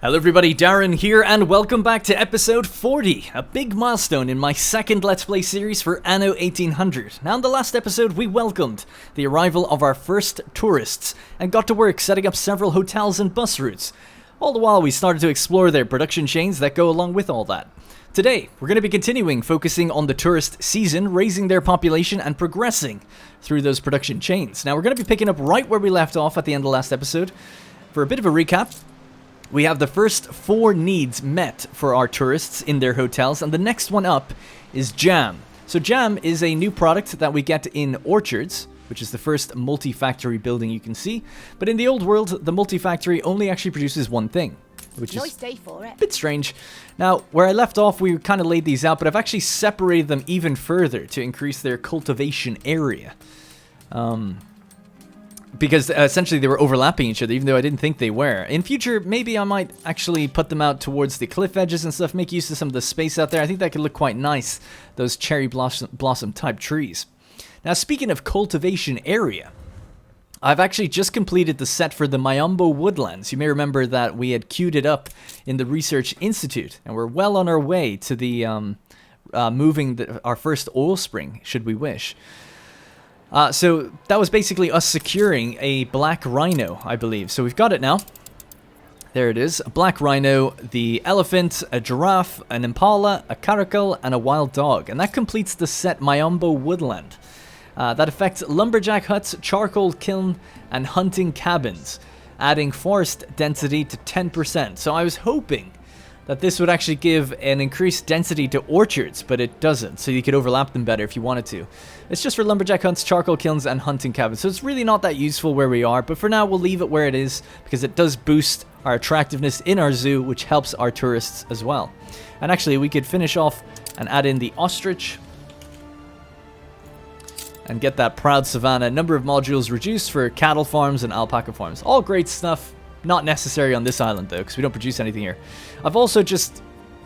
Hello everybody, Darren here, and welcome back to episode 40, a big milestone in my second Let's Play series for Anno 1800. Now in the last episode we welcomed the arrival of our first tourists, and got to work setting up several hotels and bus routes. All the while we started to explore their production chains that go along with all that. Today, we're going to be continuing focusing on the tourist season, raising their population and progressing through those production chains. Now we're going to be picking up right where we left off at the end of the last episode. For a bit of a recap, we have the first 4 needs met for our tourists in their hotels, and the next one up is jam. So jam is a new product that we get in orchards, which is the first multi-factory building you can see. But in the old world, the multi-factory only actually produces one thing, which is nice day for it. A bit strange. Now, where I left off, we kind of laid these out, but I've actually separated them even further to increase their cultivation area. Because essentially they were overlapping each other, even though I didn't think they were. In future, maybe I might actually put them out towards the cliff edges and stuff, make use of some of the space out there. I think that could look quite nice, those cherry blossom type trees. Now, speaking of cultivation area, I've actually just completed the set for the Mayombo Woodlands. You may remember that we had queued it up in the Research Institute, and we're well on our way to the moving our first oil spring, should we wish. So that was basically us securing a black rhino, I believe. So we've got it now. There it is. A black rhino, the elephant, a giraffe, an impala, a caracal, and a wild dog. And that completes the set Mayombo Woodland. That affects lumberjack huts, charcoal kiln, and hunting cabins, adding forest density to 10%. So I was hoping that this would actually give an increased density to orchards, but it doesn't, so you could overlap them better if you wanted to. It's just for lumberjack hunts, charcoal kilns, and hunting cabins, so it's really not that useful where we are, but for now we'll leave it where it is, because it does boost our attractiveness in our zoo, which helps our tourists as well. And actually, we could finish off and add in the ostrich, and get that proud savanna. Number of modules reduced for cattle farms and alpaca farms. All great stuff. Not necessary on this island though, because we don't produce anything here. I've also just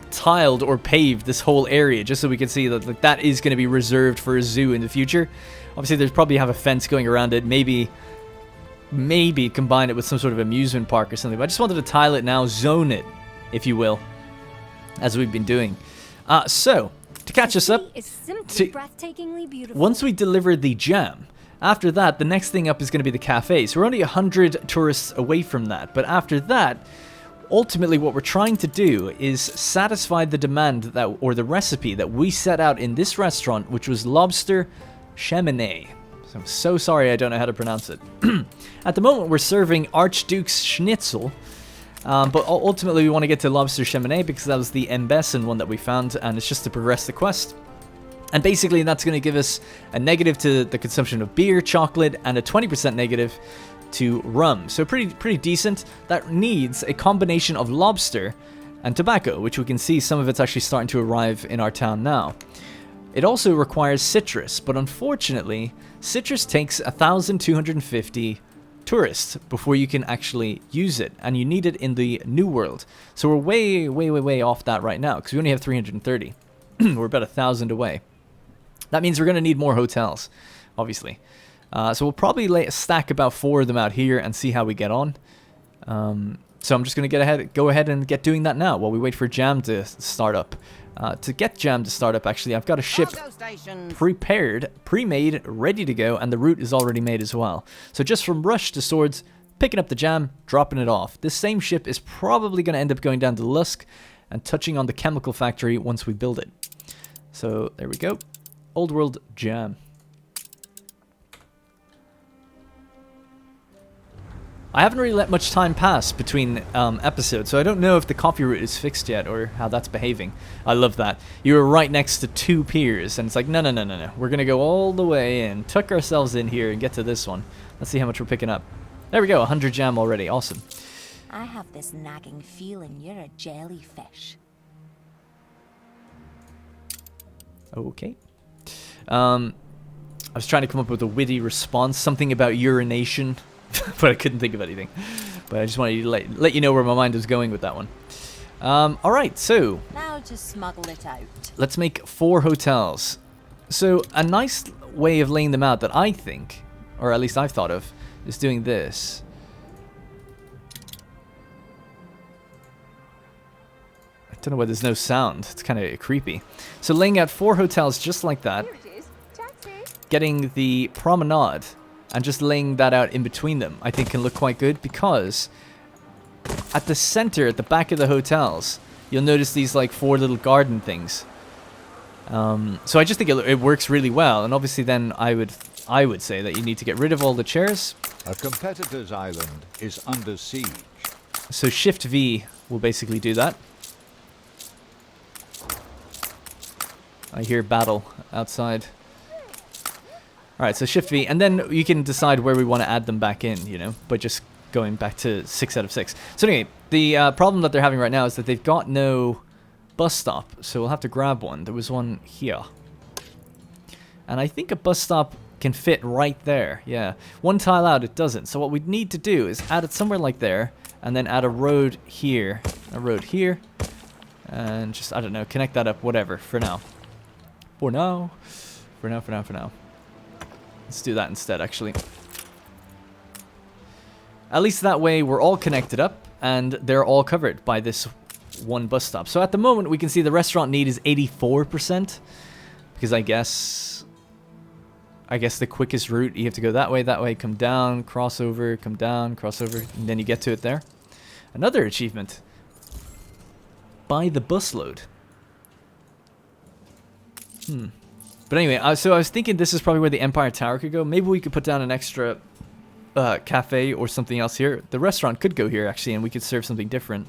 tiled or paved this whole area just so we can see that that is going to be reserved for a zoo in the future. Obviously, there's probably have a fence going around it. Maybe combine it with some sort of amusement park or something. But I just wanted to tile it now, zone it, if you will, as we've been doing. So to catch us up, breathtakingly beautiful. Once we deliver the jam. After that, the next thing up is going to be the cafe. So we're only 100 tourists away from that. But after that, ultimately what we're trying to do is satisfy the demand that, or the recipe that we set out in this restaurant, which was lobster cheminée. So I'm so sorry I don't know how to pronounce it. At the moment, we're serving Archduke's Schnitzel. But ultimately, we want to get to lobster cheminée because that was the Embessen one that we found. And it's just to progress the quest. And basically, that's going to give us a negative to the consumption of beer, chocolate, and a 20% negative to rum. So pretty decent. That needs a combination of lobster and tobacco, which we can see some of it's actually starting to arrive in our town now. It also requires citrus, but unfortunately, citrus takes 1,250 tourists before you can actually use it, and you need it in the New World. So we're way off that right now, because we only have 330. We're about 1,000 away. That means we're going to need more hotels, obviously. So we'll probably stack about 4 of them out here and see how we get on. So I'm just going to go ahead and get doing that now while we wait for Jam to start up. To get Jam to start up, actually, I've got a ship prepared, pre-made, ready to go, and the route is already made as well. So just from Rush to Swords, picking up the Jam, dropping it off. This same ship is probably going to end up going down to Lusk and touching on the chemical factory once we build it. So there we go. Old World Jam. I haven't really let much time pass between episodes, so I don't know if the coffee route is fixed yet or how that's behaving. I love that. You were right next to 2 piers, and it's like, no. We're going to go all the way and tuck ourselves in here and get to this one. Let's see how much we're picking up. There we go, 100 jam already. Awesome. I have this nagging feeling you're a jellyfish. Okay. I was trying to come up with a witty response, something about urination, but I couldn't think of anything. But I just wanted to let you know where my mind was going with that one. Alright, so now just smuggle it out. Let's make 4 hotels. So a nice way of laying them out that I think, or at least I've thought of, is doing this. Don't know why there's no sound. It's kind of creepy. So laying out 4 hotels just like that. Here it is. Taxi. Getting the promenade and just laying that out in between them, I think can look quite good, because at the center, at the back of the hotels, you'll notice these like 4 little garden things. So I just think it works really well, and obviously then I would say that you need to get rid of all the chairs. A competitor's island is under siege. So Shift V will basically do that. I hear battle outside. Alright, so Shift V, and then you can decide where we want to add them back in, you know, by just going back to 6 out of 6. So anyway, the problem that they're having right now is that they've got no bus stop, so we'll have to grab one. There was one here. And I think a bus stop can fit right there, yeah. One tile out, it doesn't. So what we'd need to do is add it somewhere like there, and then add a road here, and just, I don't know, connect that up, whatever, for now. For now. Let's do that instead, actually. At least that way we're all connected up, and they're all covered by this one bus stop. So at the moment, we can see the restaurant need is 84%, because I guess the quickest route, you have to go that way, come down, crossover, come down, crossover, and then you get to it there. Another achievement. Buy the busload. But anyway, so I was thinking this is probably where the Empire Tower could go. Maybe we could put down an extra cafe or something else here. The restaurant could go here, actually, and we could serve something different.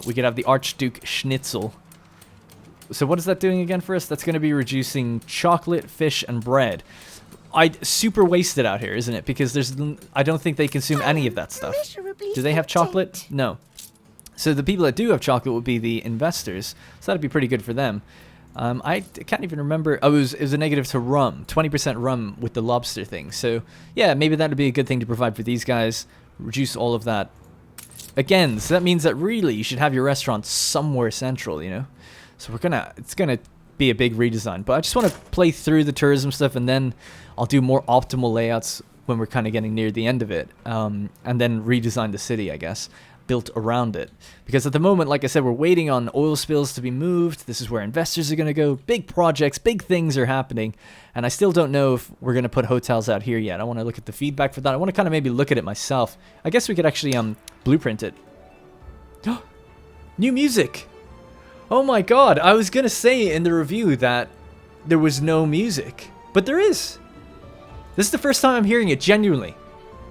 We could have the Archduke Schnitzel. So what is that doing again for us? That's going to be reducing chocolate, fish, and bread. Super wasted out here, isn't it? Because I don't think they consume any of that stuff. Do they have chocolate? No. So the people that do have chocolate would be the investors. So that'd be pretty good for them. I can't even remember. Oh, it was a negative to rum. 20% rum with the lobster thing. So yeah, maybe that would be a good thing to provide for these guys. Reduce all of that. Again, so that means that really you should have your restaurant somewhere central, you know? So it's gonna be a big redesign. But I just want to play through the tourism stuff, and then I'll do more optimal layouts when we're kind of getting near the end of it. And then redesign the city, I guess, built around it. Because at the moment, like I said, we're waiting on oil spills to be moved. This is where investors are going to go. Big projects, big things are happening. And I still don't know if we're going to put hotels out here yet. I want to look at the feedback for that. I want to kind of maybe look at it myself. I guess we could actually blueprint it. New music! Oh my god, I was going to say in the review that there was no music. But there is. This is the first time I'm hearing it, genuinely.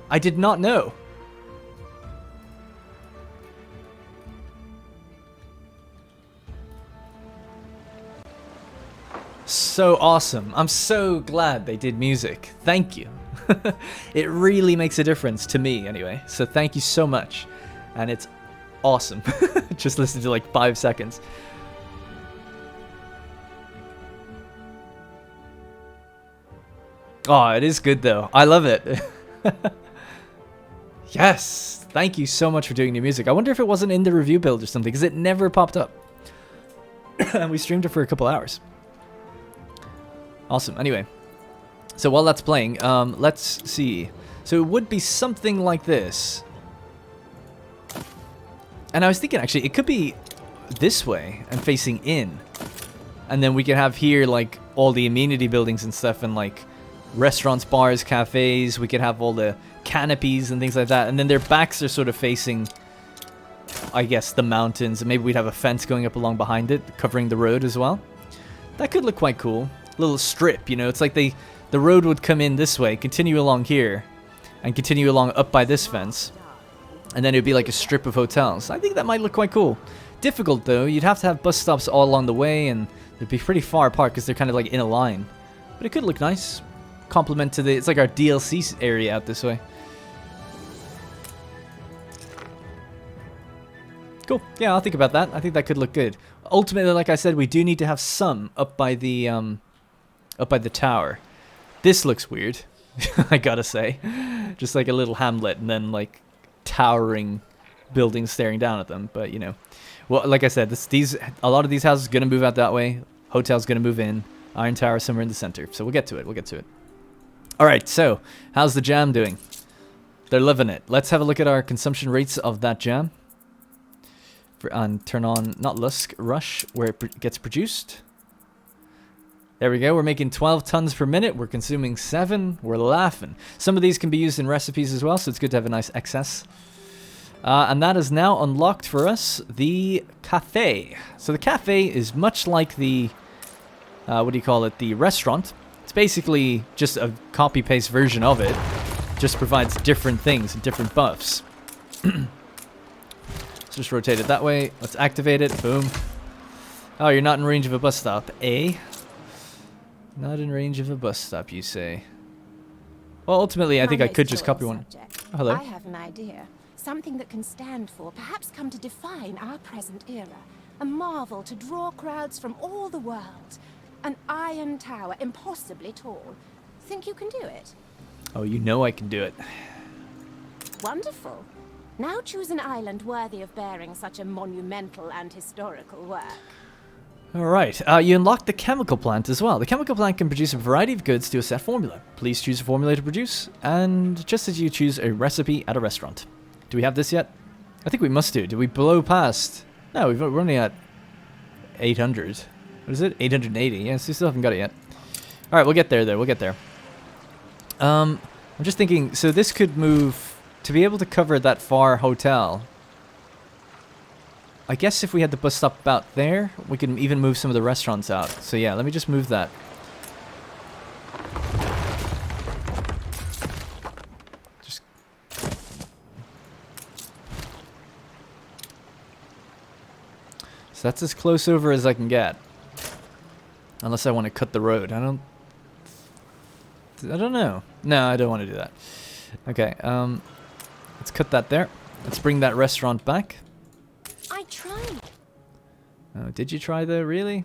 I did not know. So awesome. I'm so glad they did music. Thank you. It really makes a difference to me anyway. So thank you so much. And it's awesome. Just listen to like 5 seconds. Oh, it is good though. I love it. Yes. Thank you so much for doing new music. I wonder if it wasn't in the review build or something, because it never popped up. And we streamed it for a couple hours. Awesome. Anyway, so while that's playing, let's see. So it would be something like this. And I was thinking, actually, it could be this way and facing in. And then we could have here, like, all the amenity buildings and stuff, and, like, restaurants, bars, cafes. We could have all the canopies and things like that. And then their backs are sort of facing, I guess, the mountains. And maybe we'd have a fence going up along behind it, covering the road as well. That could look quite cool. Little strip, you know, it's like the road would come in this way, continue along here, and continue along up by this fence, and then it would be like a strip of hotels. I think that might look quite cool. Difficult though, you'd have to have bus stops all along the way, and they'd be pretty far apart because they're kind of like in a line. But it could look nice. Complement to it's like our DLC area out this way. Cool. Yeah, I'll think about that. I think that could look good. Ultimately, like I said, we do need to have some up by the tower. This looks weird, I gotta say. Just like a little hamlet and then like towering buildings staring down at them. But you know, well, like I said, a lot of these houses are gonna move out that way. Hotel's gonna move in. Iron Tower somewhere in the center. So we'll get to it. All right. So how's the jam doing? They're loving it. Let's have a look at our consumption rates of that jam. and turn on, not Lusk, Rush, where it gets produced. There we go. We're making 12 tons per minute. We're consuming 7. We're laughing. Some of these can be used in recipes as well, so it's good to have a nice excess. And that is now unlocked for us, the Café. So the Café is much like the, what do you call it, the restaurant. It's basically just a copy-paste version of it. Just provides different things and different buffs. Let's just rotate it that way. Let's activate it. Boom. Oh, you're not in range of a bus stop, eh? Not in range of a bus stop, you say? Well, ultimately, I think I could just copy one. Oh, hello. I have an idea. Something that can stand for, perhaps come to define our present era. A marvel to draw crowds from all the world. An iron tower, impossibly tall. Think you can do it? Oh, you know I can do it. Wonderful. Now choose an island worthy of bearing such a monumental and historical work. Alright, you unlock the chemical plant as well. The chemical plant can produce a variety of goods to a set formula. Please choose a formula to produce, and just as you choose a recipe at a restaurant. Do we have this yet? I think we must do. Did we blow past? No, we're only at 800. What is it? 880. Yes, we still haven't got it yet. Alright, we'll get there though. We'll get there. I'm just thinking, so this could move, to be able to cover that far hotel. I guess if we had the bus stop about there, we can even move some of the restaurants out. So yeah, let me just move that. Just... So that's as close over as I can get. Unless I want to cut the road. I don't know. No, I don't want to do that. Okay, let's cut that there. Let's bring that restaurant back. I tried. Oh, did you try though? Really?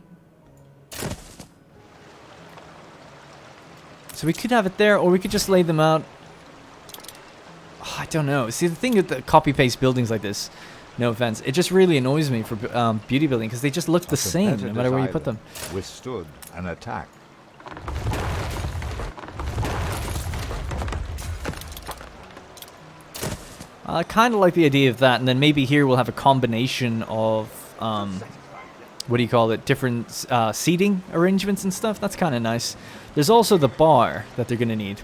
So we could have it there, or we could just lay them out. Oh, I don't know. See, the thing with the copy-paste buildings like this, no offense, it just really annoys me for beauty building, because they just look the same no matter where you put them. Withstood an attack. I kind of like the idea of that, and then maybe here we'll have a combination of, what do you call it, different seating arrangements and stuff. That's kind of nice. There's also the bar that they're going to need.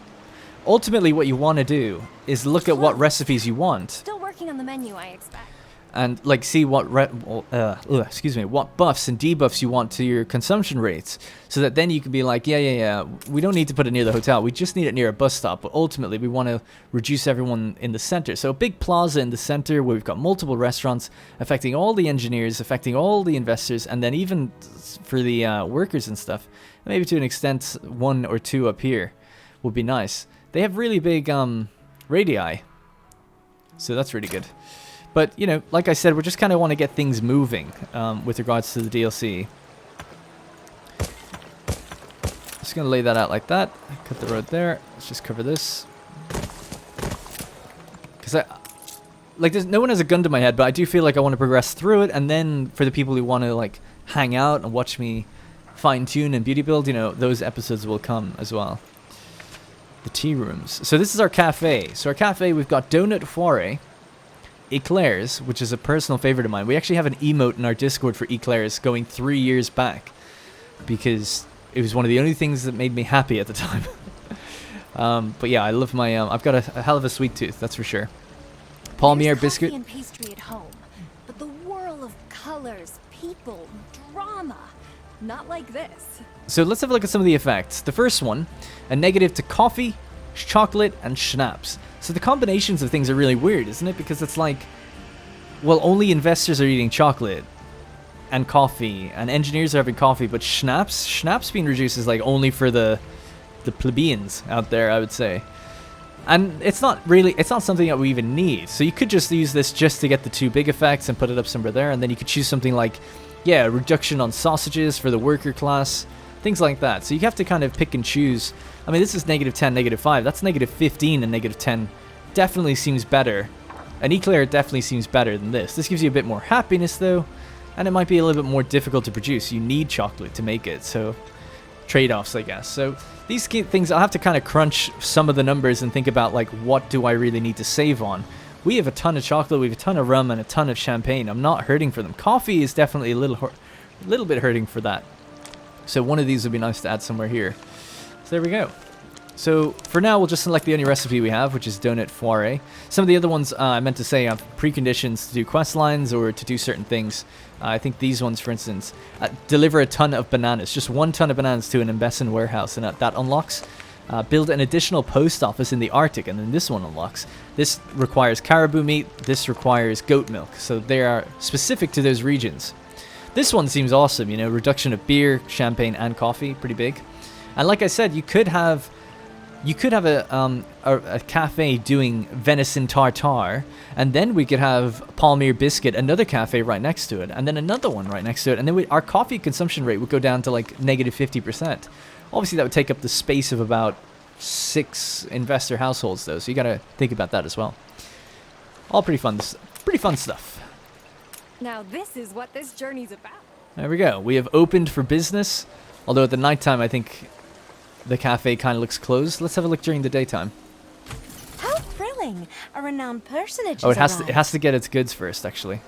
Ultimately, what you want to do is look at what recipes you want. Still working on the menu, I expect. And like see what what buffs and debuffs you want to your consumption rates, so that then you can be like, yeah, we don't need to put it near the hotel, we just need it near a bus stop, but ultimately we want to reduce everyone in the center. So a big plaza in the center where we've got multiple restaurants affecting all the engineers, affecting all the investors, and then even for the workers and stuff, maybe to an extent 1 or 2 up here would be nice. They have really big radii, so that's really good. But, you know, like I said, we just kind of want to get things moving with regards to the DLC. Just going to lay that out like that. Cut the road there. Let's just cover this. Because there's no one has a gun to my head, but I do feel like I want to progress through it. And then for the people who want to, like, hang out and watch me fine-tune and beauty build, you know, those episodes will come as well. The tea rooms. So this is our cafe. So our cafe, we've got Donut Foire, Eclairs, which is a personal favorite of mine. We actually have an emote in our Discord for Eclairs going 3 years back, because it was one of the only things that made me happy at the time. But yeah, I love my, I've got a hell of a sweet tooth, that's for sure. Palmier biscuit. And pastry at home, but the whirl of colors, people, drama, not like this. So let's have a look at some of the effects. The first one, a negative to coffee, chocolate, and schnapps. So the combinations of things are really weird, isn't it? Because it's like, well, only investors are eating chocolate and coffee, and engineers are having coffee, but schnapps being reduced is like only for the plebeians out there, I would say. And it's not something that we even need. So you could just use this just to get the 2 big effects and put it up somewhere there, and then you could choose something like, yeah, reduction on sausages for the worker class, things like that. So you have to kind of pick and choose. I mean, this is -10, -5. That's -15 and -10. Definitely seems better. An Eclair definitely seems better than this. This gives you a bit more happiness, though, and it might be a little bit more difficult to produce. You need chocolate to make it, so trade-offs, I guess. So these things, I'll have to kind of crunch some of the numbers and think about, like, what do I really need to save on We have a ton of chocolate, we have a ton of rum, and a ton of champagne. I'm not hurting for them. Coffee is definitely a little bit hurting for that. So one of these would be nice to add somewhere here. So there we go. So for now, we'll just select the only recipe we have, which is donut foire. Some of the other ones I meant to say have preconditions to do quest lines or to do certain things. I think these ones, for instance, deliver a ton of bananas, just 1 ton of bananas to an Embezzin warehouse, and that unlocks. Build an additional post office in the Arctic, and then this one unlocks. This requires caribou meat, this requires goat milk, so they are specific to those regions. This one seems awesome, you know, reduction of beer, champagne, and coffee, pretty big. And like I said, you could have a cafe doing venison tartare, and then we could have Palmyre biscuit, another cafe right next to it, and then another one right next to it, and then our coffee consumption rate would go down to like negative 50%. Obviously, that would take up the space of about 6 investor households, though, so you gotta think about that as well. All pretty fun stuff. Now this is what this journey's about. There we go. We have opened for business, although at the nighttime, I think the cafe kind of looks closed. Let's have a look during the daytime. How thrilling! A renowned personage. Oh, it has to get its goods first, actually.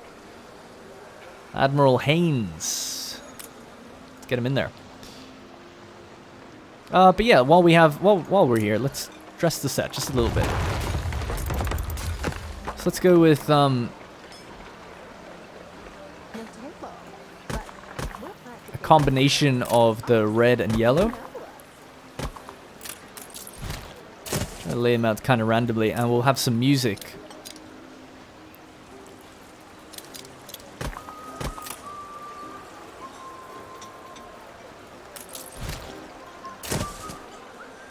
Admiral Haynes. Let's get him in there. But yeah, while we're here, let's dress the set just a little bit. So let's go with a combination of the red and yellow. Try to lay them out kind of randomly, and we'll have some music.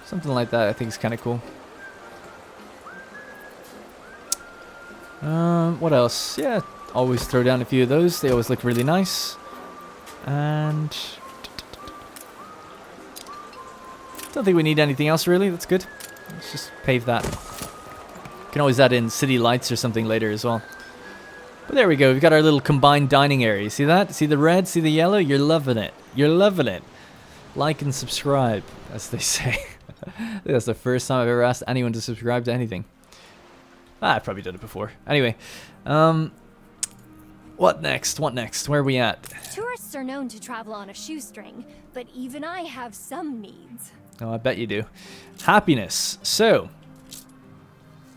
Something like that, I think is kind of cool. What else? Yeah, always throw down a few of those. They always look really nice. And don't think we need anything else really. That's good. Let's just pave that. Can always add in city lights or something later as well. But there we go. We've got our little combined dining area. See that? See the red? See the yellow? You're loving it. You're loving it. Like and subscribe, as they say. I think that's the first time I've ever asked anyone to subscribe to anything. I've probably done it before. Anyway, what next? What next? Where are we at? Tourists are known to travel on a shoestring, but even I have some needs. Oh, I bet you do. Happiness. So,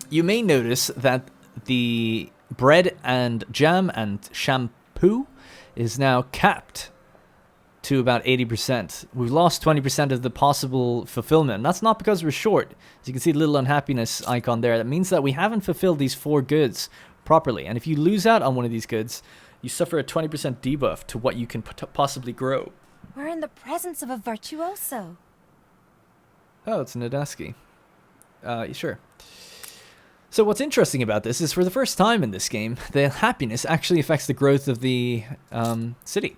you may notice that the bread and jam and shampoo is now capped to about 80%. We've lost 20% of the possible fulfillment. And that's not because we're short. As you can see the little unhappiness icon there. That means that we haven't fulfilled these 4 goods properly. And if you lose out on one of these goods, you suffer a 20% debuff to what you can possibly grow. We're in the presence of a virtuoso. Oh, it's Nadaski. Sure. So what's interesting about this is for the first time in this game, the happiness actually affects the growth of the city.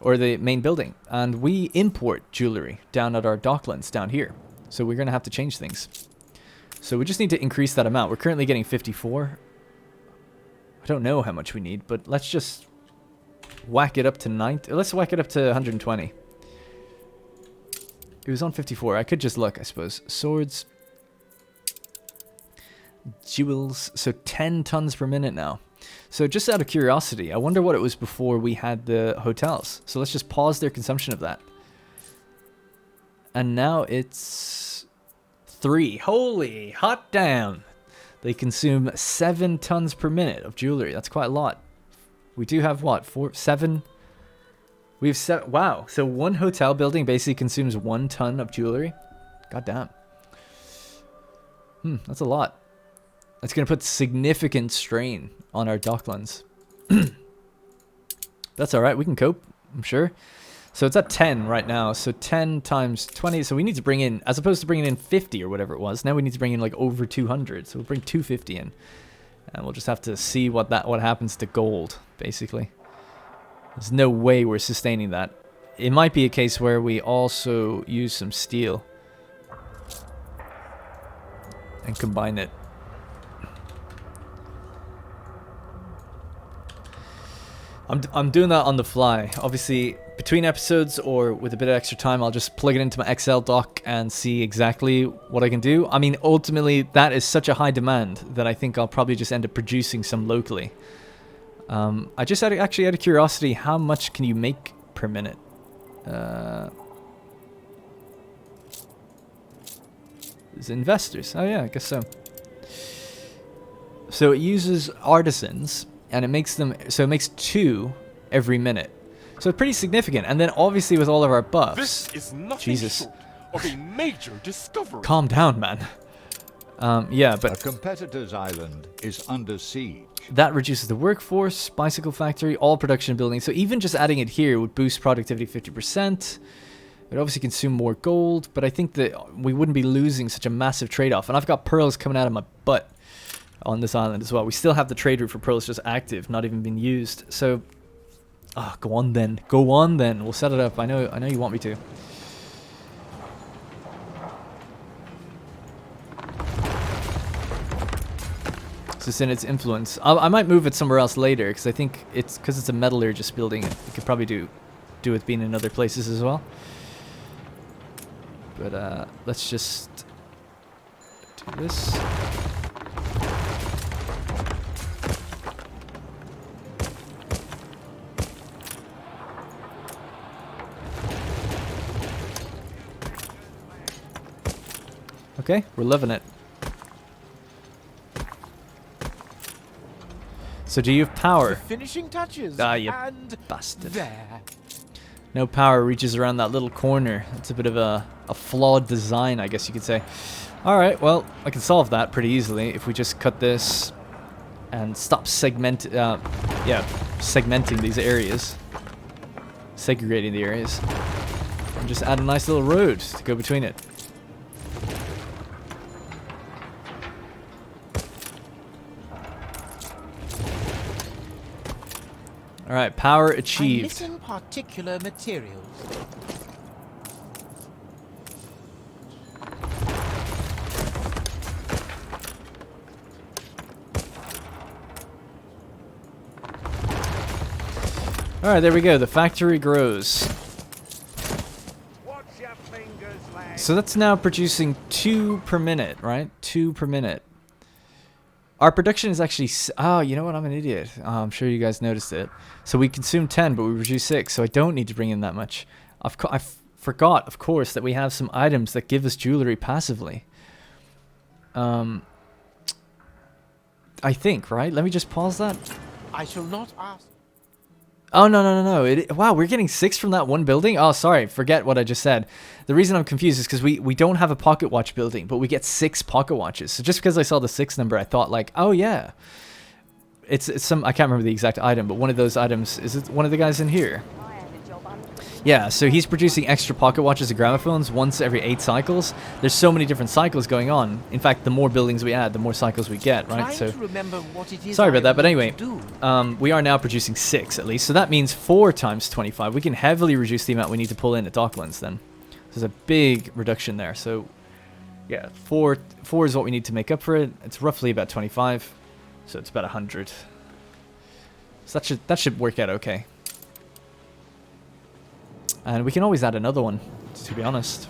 Or the main building. And we import jewelry down at our docklands down here. So we're going to have to change things. So we just need to increase that amount. We're currently getting 54. I don't know how much we need, but let's just whack it up to 90. Let's whack it up to 120. It was on 54. I could just look, I suppose. Swords. Jewels. So 10 tons per minute now. So just out of curiosity, I wonder what it was before we had the hotels. So let's just pause their consumption of that. And now it's 3. Holy hot damn. They consume 7 tons per minute of jewelry. That's quite a lot. We do have what? 7? We have 7. Wow. So one hotel building basically consumes 1 ton of jewelry. God damn. That's a lot. It's going to put significant strain on our docklands. That's alright, we can cope, I'm sure. So it's at 10 right now, so 10 times 20, so we need to bring in, as opposed to bringing in 50 or whatever it was, now we need to bring in like over 200, so we'll bring 250 in. And we'll just have to see what happens to gold, basically. There's no way we're sustaining that. It might be a case where we also use some steel. And combine it. I'm doing that on the fly. Obviously, between episodes or with a bit of extra time, I'll just plug it into my Excel doc and see exactly what I can do. I mean, ultimately, that is such a high demand that I think I'll probably just end up producing some locally. I just actually out of curiosity, how much can you make per minute? There's investors. Oh yeah, I guess so. So it uses artisans, and it makes them, so it makes 2 every minute. So it's pretty significant. And then obviously with all of our buffs, This is nothing Jesus, short of a major discovery. calm down, man. Yeah, A but competitor's island is under siege. that reduces the workforce, bicycle factory, all production buildings. So even just adding it here would boost productivity 50%. It would obviously consume more gold, but I think that we wouldn't be losing such a massive trade-off. And I've got pearls coming out of my butt on this island as well. We still have the trade route for pearls just active, not even being used. So, go on then. Go on then. We'll set it up. I know you want me to. It's just in its influence. I might move it somewhere else later, because I think it's a metallurgist building. It could probably do with being in other places as well. But let's just do this. Okay, we're loving it. So do you have power? Finishing touches. Ah, you and bastard. there. No power reaches around that little corner. It's a bit of a flawed design, I guess you could say. Alright, well, I can solve that pretty easily if we just cut this and stop segmenting these areas. Segregating the areas. And just add a nice little road to go between it. Alright, power achieved. I'm missing particular materials. Alright, there we go. The factory grows. Watch your fingers, lad. So that's now producing 2 per minute, right? 2 per minute. Our production is actually... Oh, you know what? I'm an idiot. Oh, I'm sure you guys noticed it. So we consume 10, but we produce 6, so I don't need to bring in that much. I forgot, of course, that we have some items that give us jewelry passively. I think, right? Let me just pause that. I shall not ask. Oh, no. Wow, we're getting 6 from that one building? Oh, sorry. Forget what I just said. The reason I'm confused is because we don't have a pocket watch building, but we get 6 pocket watches. So just because I saw the 6 number, I thought like, oh, yeah. It's some... I can't remember the exact item, but one of those items... Is it one of the guys in here? Yeah, so he's producing extra pocket watches and gramophones once every 8 cycles. There's so many different cycles going on. In fact, the more buildings we add, the more cycles we get, right? So, sorry about that, but anyway, we are now producing 6 at least. So that means 4 times 25. We can heavily reduce the amount we need to pull in at Docklands then. There's a big reduction there. So, yeah, 4 is what we need to make up for it. It's roughly about 25. So it's about 100. So that should work out okay. And we can always add another one, to be honest.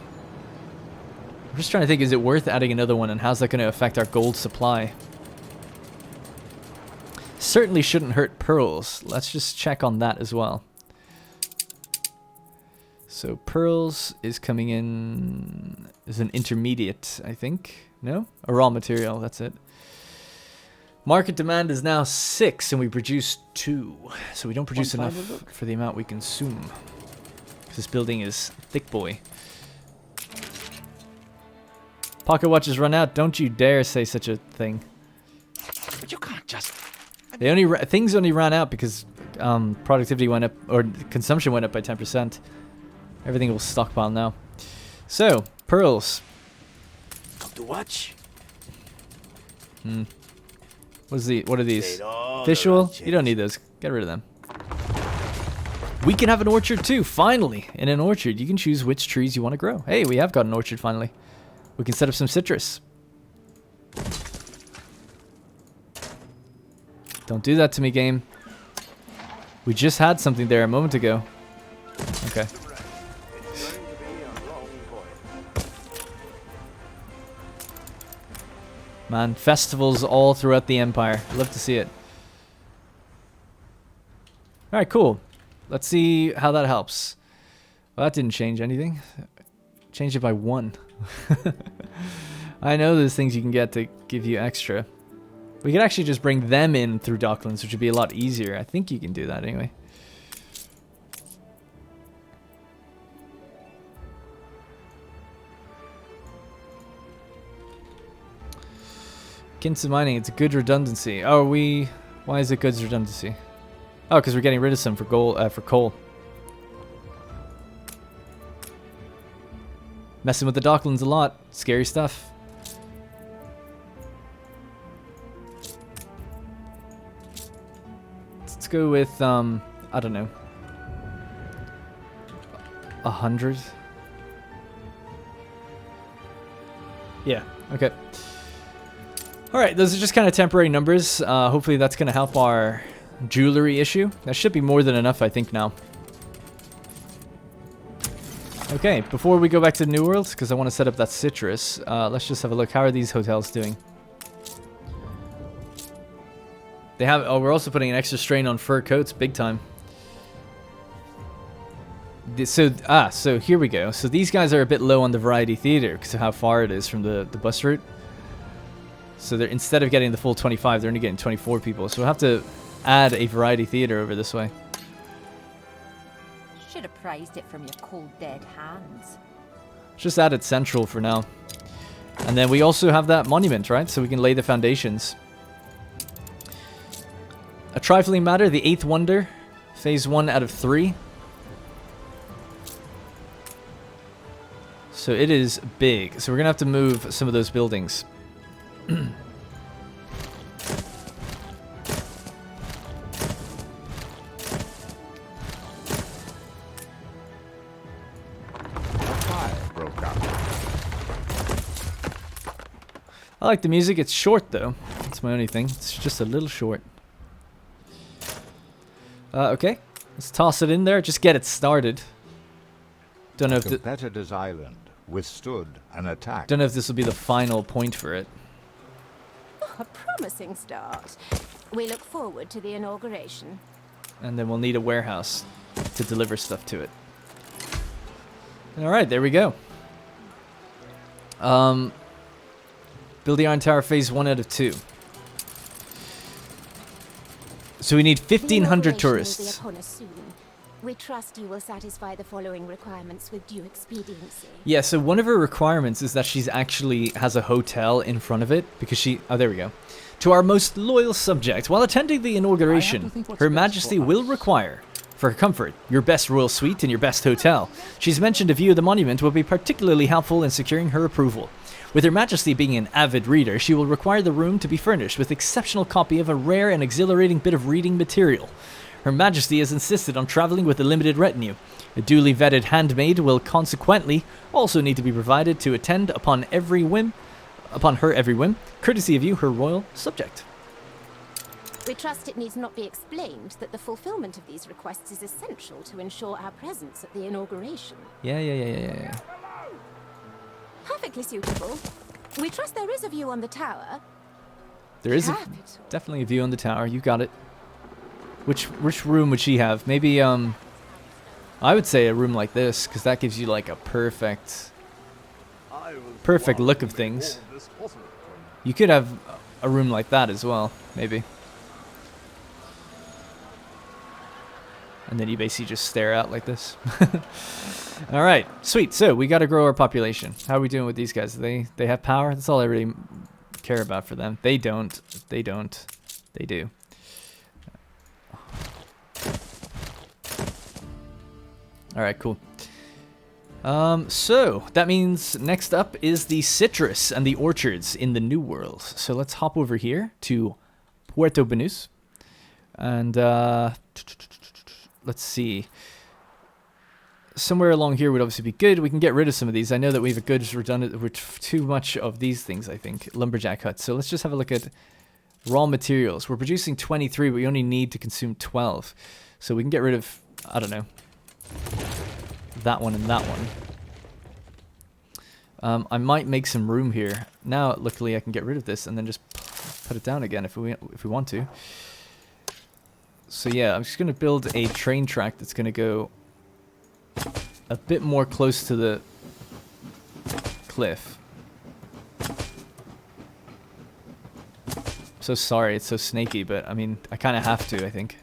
I'm just trying to think, is it worth adding another one, and how's that going to affect our gold supply? Certainly shouldn't hurt pearls. Let's just check on that as well. So pearls is coming in as an intermediate, I think. No? A raw material, that's it. Market demand is now 6, and we produce 2. So we don't produce enough for the amount we consume. This building is thick boy. Pocket watches run out. Don't you dare say such a thing. But you can't just... Things only ran out because productivity went up, or consumption went up by 10%. Everything will stockpile now. So, pearls. Come to watch. What are these? Visual? You don't need those. Get rid of them. We can have an orchard too, finally! In an orchard, you can choose which trees you want to grow. Hey, we have got an orchard finally. We can set up some citrus. Don't do that to me, game. We just had something there a moment ago. Okay. Man, festivals all throughout the Empire. Love to see it. Alright, cool. Let's see how that helps. Well, that didn't change anything. Changed it by 1. I know there's things you can get to give you extra. We could actually just bring them in through Docklands, which would be a lot easier. I think you can do that anyway. Kinsa mining, it's a good redundancy. Oh, why is it good redundancy? Oh, because we're getting rid of some for coal. Messing with the Docklands a lot. Scary stuff. Let's go with, I don't know. 100? Yeah, okay. Alright, those are just kind of temporary numbers. Hopefully that's going to help our jewelry issue. That should be more than enough, I think, now. Okay, before we go back to the New World, because I want to set up that citrus, let's just have a look. How are these hotels doing? They have... Oh, we're also putting an extra strain on fur coats, big time. So here we go. So these guys are a bit low on the variety theater because of how far it is from the bus route. So they're, instead of getting the full 25, they're only getting 24 people. So we'll have to add a variety theater over this way. Should have prized it from your cold dead hands. Just add it central for now. And then we also have that monument, right? So we can lay the foundations. A trifling matter, the 8th wonder. Phase 1 out of 3. So it is big. So we're going to have to move some of those buildings. I like the music. It's short, though. That's my only thing. It's just a little short. Okay. Let's toss it in there. Just get it started. Don't know if Competitor's Island withstood an attack. Don't know if this will be the final point for it. Oh, a promising start. We look forward to the inauguration. And then we'll need a warehouse to deliver stuff to it. Alright, there we go. Build the Iron Tower Phase 1 out of 2. So we need 1,500 tourists. We trust you will satisfy the following requirements with due expediency. Yeah, so one of her requirements is that she's actually has a hotel in front of it because she... Oh, there we go. To our most loyal subject, while attending the inauguration, Her Majesty will require, for her comfort, your best royal suite and your best hotel. She's mentioned a view of the monument will be particularly helpful in securing her approval. With Her Majesty being an avid reader, she will require the room to be furnished with exceptional copy of a rare and exhilarating bit of reading material. Her Majesty has insisted on traveling with a limited retinue. A duly vetted handmaid will consequently also need to be provided to attend upon her every whim, courtesy of you, her royal subject. We trust it needs not be explained that the fulfillment of these requests is essential to ensure our presence at the inauguration. Yeah. Perfectly suitable. We trust there is a view on the tower. There is definitely a view on the tower. You got it. Which room would she have? Maybe, I would say a room like this, because that gives you, like, a perfect look of things. You could have a room like that as well, maybe. And then you basically just stare out like this. Alright, sweet. So, we got to grow our population. How are we doing with these guys? They have power? That's all I really care about for them. They don't. They don't. They do. Alright, cool. So, that means next up is the citrus and the orchards in the New World. So let's hop over here to Puerto Banús. And, let's see. Somewhere along here would obviously be good. We can get rid of some of these. I know that we have a good redundant... We're too much of these things, I think. Lumberjack huts. So let's just have a look at raw materials. We're producing 23, but we only need to consume 12. So we can get rid of, I don't know, that one and that one. I might make some room here. Now, luckily, I can get rid of this and then just put it down again if we want to. So yeah, I'm just going to build a train track that's going to go a bit more close to the cliff. So sorry, it's so snaky, but I mean, I kind of have to, I think.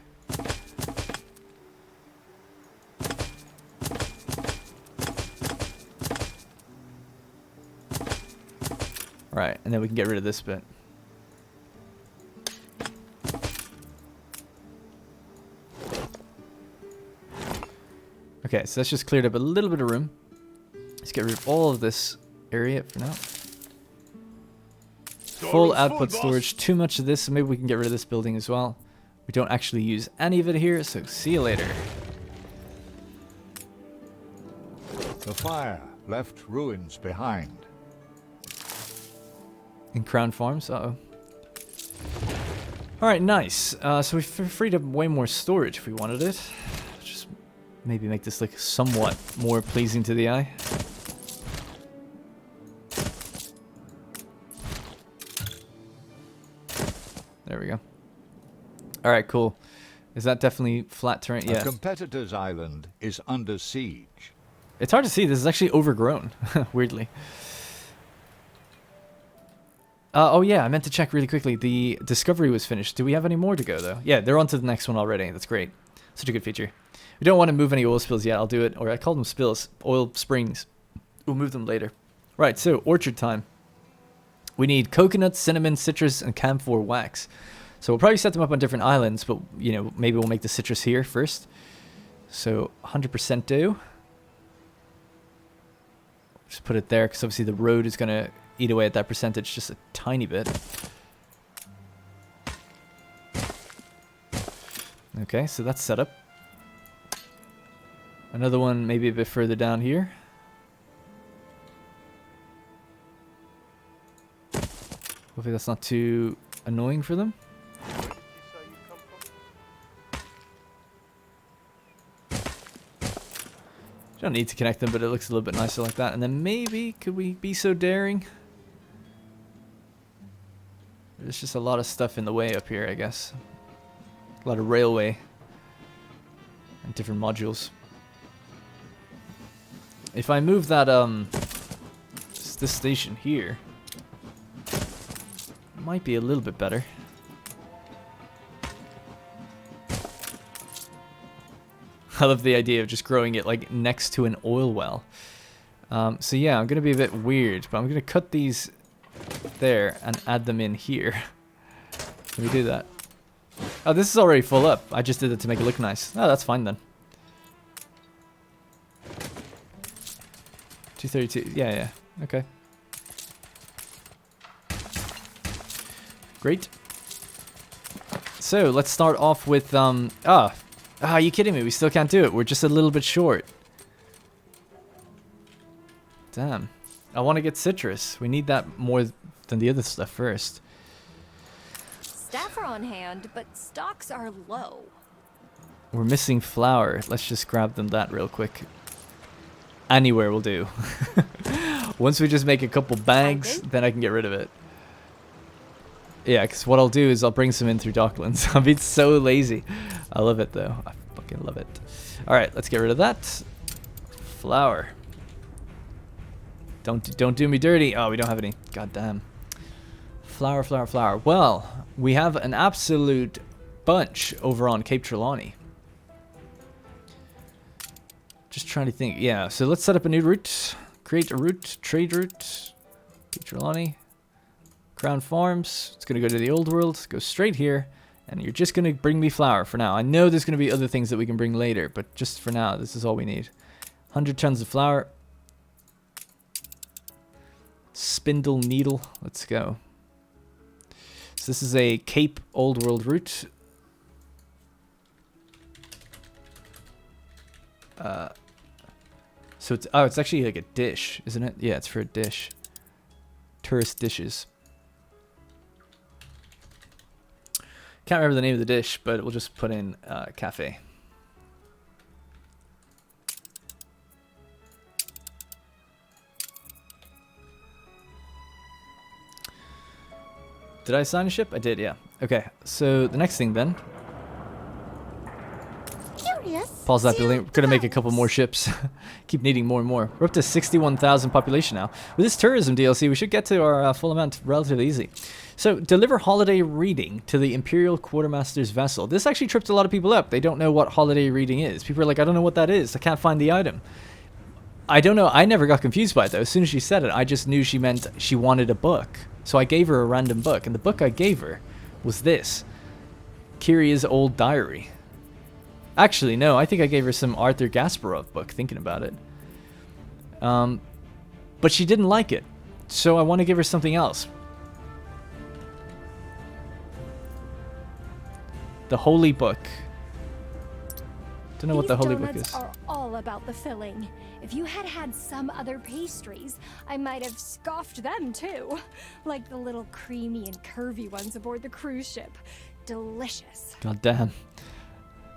Right, and then we can get rid of this bit. Okay, so that's just cleared up a little bit of room. Let's get rid of all of this area for now. Full output storage, too much of this, so maybe we can get rid of this building as well. We don't actually use any of it here, so see you later. The fire left ruins behind. In Crown Farms, uh-oh. Alright, nice. So we freed up way more storage if we wanted it. Just maybe make this look somewhat more pleasing to the eye. There we go. Alright, cool. Is that definitely flat terrain? Yeah. A competitor's island is under siege. It's hard to see. This is actually overgrown, weirdly. Oh yeah, I meant to check really quickly. The discovery was finished. Do we have any more to go, though? Yeah, they're on to the next one already. That's great. Such a good feature. We don't want to move any oil spills yet. I'll do it. Or I call them spills. Oil springs. We'll move them later. Right, so orchard time. We need coconut, cinnamon, citrus, and camphor wax. So we'll probably set them up on different islands, but, you know, maybe we'll make the citrus here first. So 100% do. Just put it there, because obviously the road is going to eat away at that percentage just a tiny bit. Okay, so that's set up. Another one maybe a bit further down here. Hopefully that's not too annoying for them. Don't need to connect them, but it looks a little bit nicer like that. And then maybe, could we be so daring? There's just a lot of stuff in the way up here, I guess. A lot of railway and different modules. If I move that, this station here, it might be a little bit better. I love the idea of just growing it like next to an oil well. So yeah, I'm going to be a bit weird, but I'm going to cut these there and add them in here. Can we do that? Oh, this is already full up. I just did it to make it look nice. Oh, that's fine then. 232. Yeah, yeah. Okay. Great. So let's start off with are you kidding me? We still can't do it. We're just a little bit short. Damn. I want to get citrus. We need that more than the other stuff first. Staff are on hand, but stocks are low. We're missing flour. Let's just grab them that real quick. Anywhere will do. Once we just make a couple bags, then I can get rid of it. Yeah, because what I'll do is I'll bring some in through Docklands. I'm being so lazy. I love it, though. I fucking love it. Alright, let's get rid of that. Flour. Don't do me dirty. Oh, we don't have any. God damn. Flour, flour, flour. Well, we have an absolute bunch over on Cape Trelawney. Just trying to think. Yeah, so let's set up a new route. Create a route. Trade route. Cape Trelawney. Crown Farms. It's going to go to the old world. Go straight here. And you're just going to bring me flour for now. I know there's going to be other things that we can bring later, but just for now, this is all we need. 100 tons of flour. Spindle needle. Let's go. So this is a Cape Old World route. So it's actually like a dish, isn't it? Yeah, it's for a dish. Tourist dishes. Can't remember the name of the dish, but we'll just put in Café. Did I assign a ship? I did, yeah. Okay, so the next thing then. Curious. Pause that building. We're gonna make a couple more ships. Keep needing more and more. We're up to 61,000 population now. With this tourism DLC, we should get to our full amount relatively easy. So, deliver holiday reading to the Imperial Quartermaster's vessel. This actually tripped a lot of people up. They don't know what holiday reading is. People are like, I don't know what that is. I can't find the item. I don't know. I never got confused by it, though. As soon as she said it, I just knew she meant she wanted a book. So I gave her a random book. And the book I gave her was this. Kyria's old diary. Actually, no. I think I gave her some Arthur Gasparov book, thinking about it. But she didn't like it. So I want to give her something else. The Holy Book. Don't know what the Holy Book is. These donuts are all about the filling. If you had had some other pastries, I might have scoffed them too. Like the little creamy and curvy ones aboard the cruise ship. Delicious. God damn.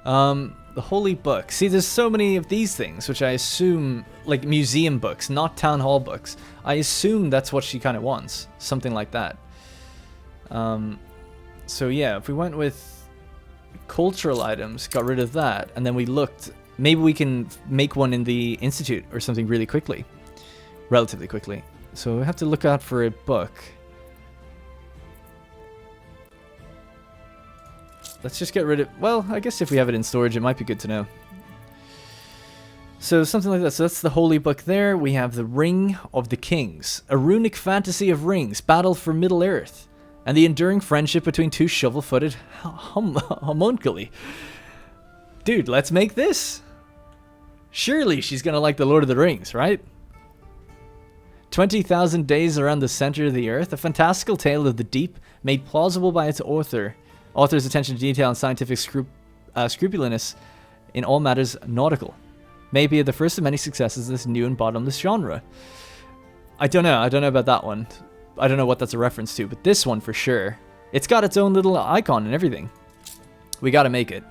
The Holy Book. See, there's so many of these things, which I assume, like museum books, not town hall books. I assume that's what she kind of wants. Something like that. So yeah, if we went with cultural items, got rid of that, and then we looked, maybe we can make one in the Institute or something really quickly. Relatively quickly. So we have to look out for a book. Let's just get rid of... Well, I guess if we have it in storage, it might be good to know. So something like that. So that's the Holy Book there. We have the Ring of the Kings. A runic fantasy of rings. Battle for Middle-earth. And the enduring friendship between two shovel-footed homunculi. Dude, let's make this. Surely she's going to like the Lord of the Rings, right? 20,000 days around the center of the earth. A fantastical tale of the deep, made plausible by its author's attention to detail and scientific scrupulousness in all matters nautical. Maybe the first of many successes of this new and bottomless genre. I don't know about that one. I don't know what that's a reference to, but this one for sure. It's got its own little icon and everything. We gotta make it.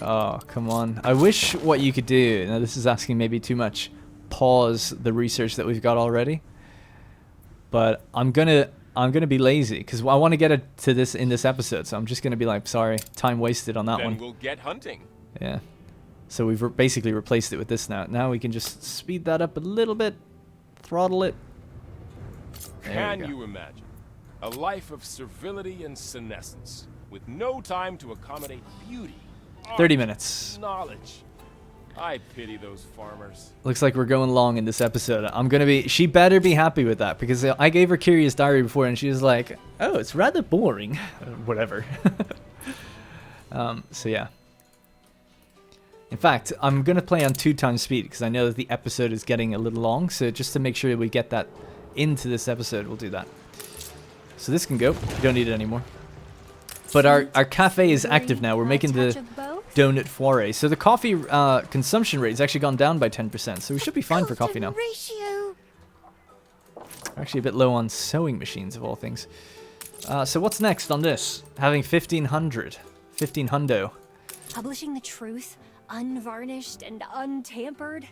Oh, come on. I wish what you could do, now this is asking maybe too much, pause the research that we've got already. But I'm gonna be lazy because I want to get it to this in this episode, so I'm just gonna be like, sorry, time wasted on that one. Then we'll get hunting. Yeah. So we've basically replaced it with this now. Now we can just speed that up a little bit, throttle it. Can you imagine a life of servility and senescence with no time to accommodate beauty, 30 art, minutes. knowledge? I pity those farmers. Looks like we're going long in this episode. She better be happy with that because I gave her Kyria's diary before and she was like, oh, it's rather boring. Whatever. So yeah. In fact, I'm going to play on 2x speed because I know that the episode is getting a little long. So just to make sure we get that into this episode, we'll do that. So this can go. We don't need it anymore. But our cafe is active now. We're making the donut foray. So the coffee consumption rate has actually gone down by 10%. So we should be fine for coffee now. Ratio. We're actually a bit low on sewing machines of all things. So what's next on this? Having 1,500. 15 hundo. Publishing the truth, unvarnished and untampered,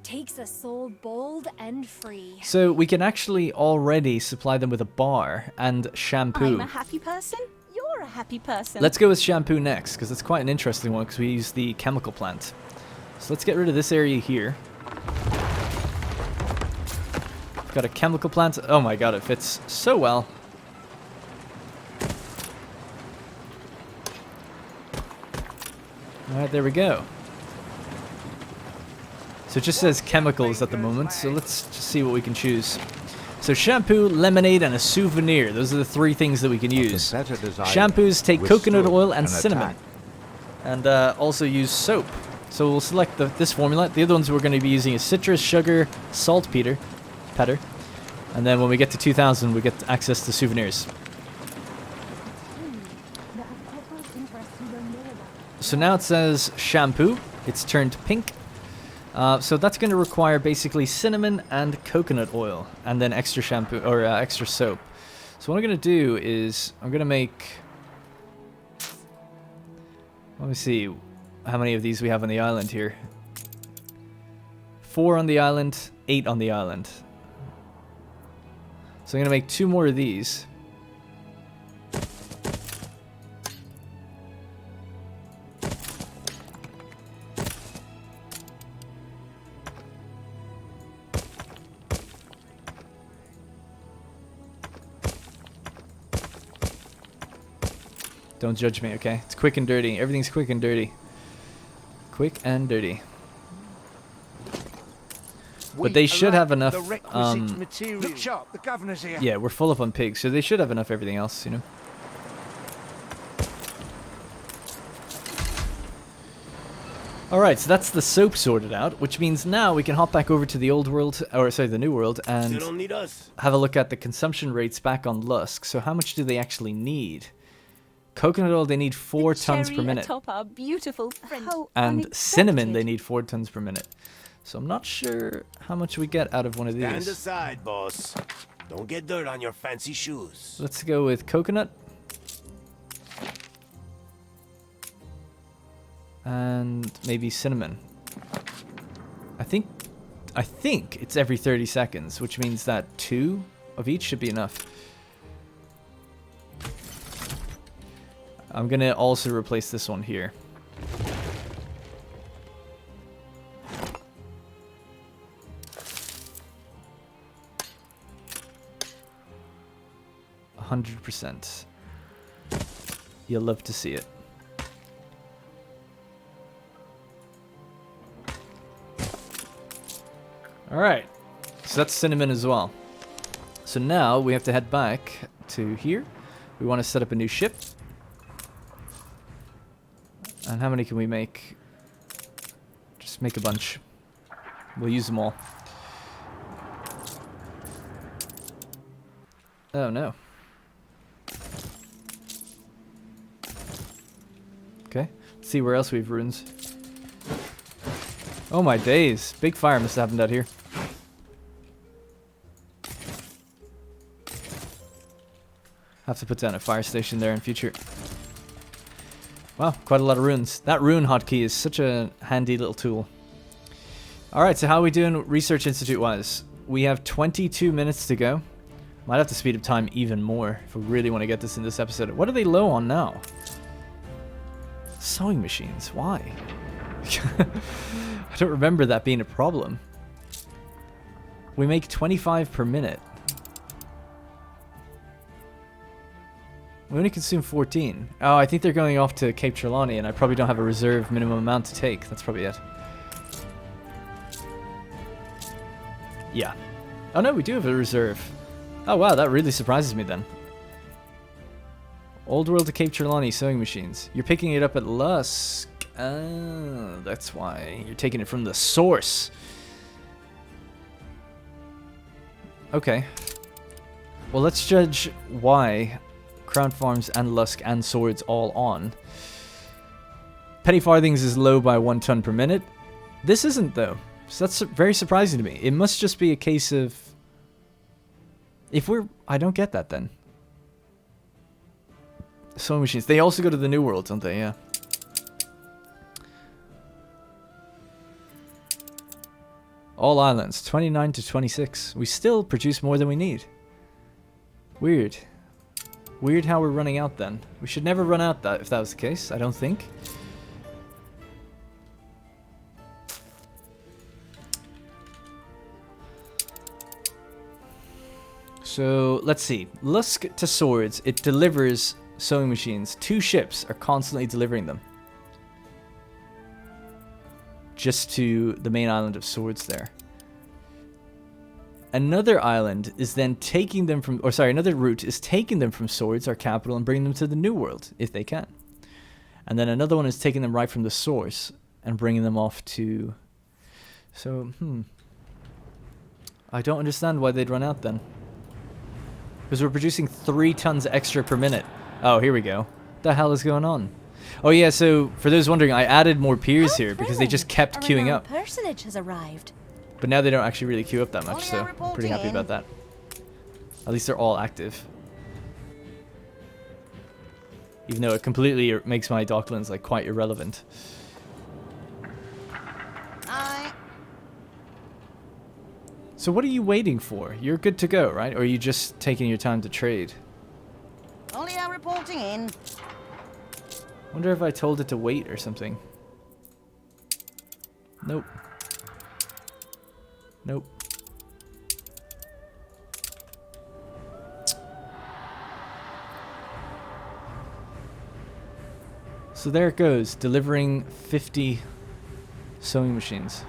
takes a soul bold and free. So we can actually already supply them with a bar and shampoo. I'm a happy person. You're a happy person. Let's go with shampoo next, because it's quite an interesting one, because we use the chemical plant. So let's get rid of this area here. Got a chemical plant. Oh my god, it fits so well. Alright, there we go. So it just says chemicals at the moment, so let's just see what we can choose. So shampoo, lemonade, and a souvenir. Those are the three things that we can use. Shampoos take coconut oil and cinnamon. And also use soap. So we'll select this formula. The other ones we're going to be using is citrus, sugar, saltpeter. And then when we get to 2,000, we get access to souvenirs. So now it says shampoo. It's turned pink. So that's going to require basically cinnamon and coconut oil, and then extra shampoo or extra soap. So what I'm going to do is I'm going to make. Let me see how many of these we have on the island here. 4 on the island, 8 on the island. So I'm going to make 2 more of these. Don't judge me, okay? It's quick and dirty. Everything's quick and dirty. Quick and dirty. But they should have enough. Look sharp, the governor's here. Yeah, we're full up on pigs, so they should have enough everything else, you know. Alright, so that's the soap sorted out, which means now we can hop back over to the old world, or sorry, the new world, and don't need us. have a look at the consumption rates back on Lusk. So how much do they actually need? Coconut oil, they need 4 tons per minute. atop our beautiful friend. And cinnamon, they need 4 tons per minute. So I'm not sure how much we get out of one of Stand these. aside, boss. Don't get dirt on your fancy shoes. Let's go with coconut. And maybe cinnamon. I think it's every 30 seconds, which means that 2 of each should be enough. I'm gonna also replace this one here. %. You'll love to see it. Alright, so that's cinnamon as well. So now we have to head back to here. We want to set up a new ship. And how many can we make? Just make a bunch. We'll use them all. Oh no. Okay, let's see where else we have ruins. Oh my days, big fire must have happened out here. Have to put down a fire station there in future. Wow, quite a lot of runes. That rune hotkey is such a handy little tool. Alright, so how are we doing Research Institute wise? We have 22 minutes to go. Might have to speed up time even more if we really want to get this in this episode. What are they low on now? Sewing machines, why? I don't remember that being a problem. We make 25 per minute. We only consume 14. Oh, I think they're going off to Cape Trelawney, and I probably don't have a reserve minimum amount to take. That's probably it. Yeah. Oh no, we do have a reserve. Oh wow, that really surprises me then. Old World to Cape Trelawney sewing machines. You're picking it up at Lusk. Oh, that's why. You're taking it from the source. Okay. Well, let's judge why Crown Farms and Lusk and Swords all on. Penny Farthings is low by 1 ton per minute. This isn't though. So that's very surprising to me. It must just be a case of... I don't get that then. Sewing machines. They also go to the New World, don't they? Yeah. All islands. 29 to 26. We still produce more than we need. Weird. Weird how we're running out then. We should never run out if that was the case, I don't think. So, let's see. Lusk to Swords, it delivers sewing machines. 2 ships are constantly delivering them. Just to the main island of Swords there. Another island is then taking them from... another route is taking them from Swords, our capital, and bringing them to the New World, if they can. And then another one is taking them right from the source and bringing them off to... So, I don't understand why they'd run out then. Because we're producing 3 tons extra per minute. Oh, here we go. What the hell is going on? Oh yeah, so for those wondering, I added more piers here because they just kept queuing up. Personage has arrived. But now they don't actually really queue up that much, so I'm pretty happy about that. At least they're all active. Even though it completely makes my docklands like quite irrelevant. So what are you waiting for? You're good to go, right? Or are you just taking your time to trade? Olio reporting in. Wonder if I told it to wait or something. Nope. Nope. So there it goes, delivering 50 sewing machines.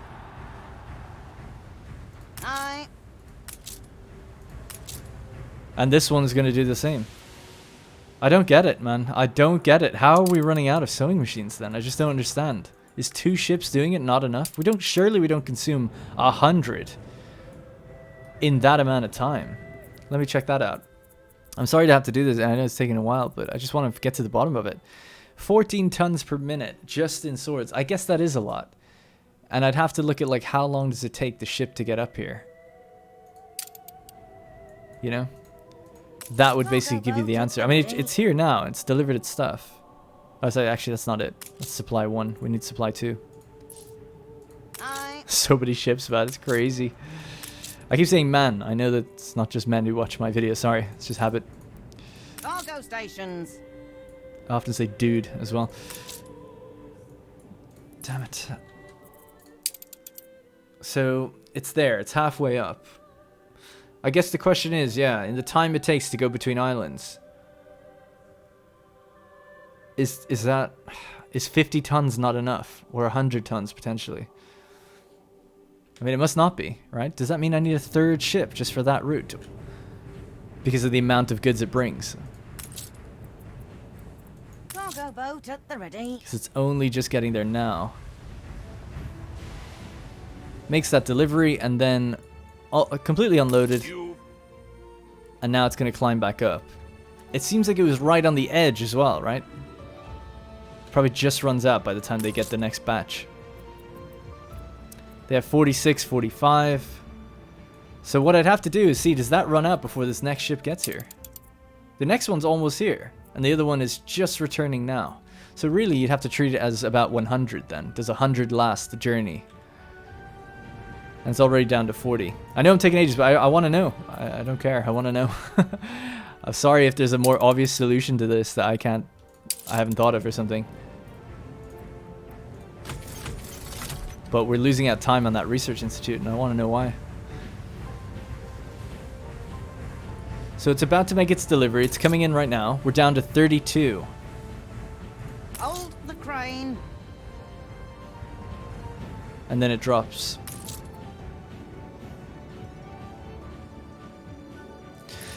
Aye. And this one's going to do the same. I don't get it, man. I don't get it. How are we running out of sewing machines then? I just don't understand. Is 2 ships doing it not enough? Surely we don't consume 100 in that amount of time. Let me check that out. I'm sorry to have to do this. I know it's taking a while, but I just want to get to the bottom of it. 14 tons per minute just in swords. I guess that is a lot. And I'd have to look at like how long does it take the ship to get up here? You know? That would basically give you the answer. I mean, it's here now. It's delivered its stuff. Oh, sorry, actually, that's not it. That's supply 1. We need supply 2. So many ships, man. It's crazy. I keep saying man. I know that it's not just men who watch my videos. Sorry. It's just habit. Cargo stations. I often say dude as well. Damn it. So, it's there. It's halfway up. I guess the question is, yeah, in the time it takes to go between islands, is 50 tons not enough, or 100 tons potentially? I mean, it must not be, right? Does that mean I need a 3rd ship just for that route, because of the amount of goods it brings? Cargo boat at the ready. Because it's only just getting there now. Makes that delivery and then completely unloaded, and now it's going to climb back up. It seems like it was right on the edge as well, right? Probably just runs out by the time they get the next batch. They have 46, 45. So what I'd have to do is see, does that run out before this next ship gets here? The next one's almost here, and the other one is just returning now. So really, you'd have to treat it as about 100 then. Does 100 last the journey? And it's already down to 40. I know I'm taking ages, but I want to know. I don't care. I want to know. I'm sorry if there's a more obvious solution to this that I haven't thought of or something. But we're losing out time on that research institute, and I want to know why. So it's about to make its delivery. It's coming in right now. We're down to 32. Hold the crane. And then it drops.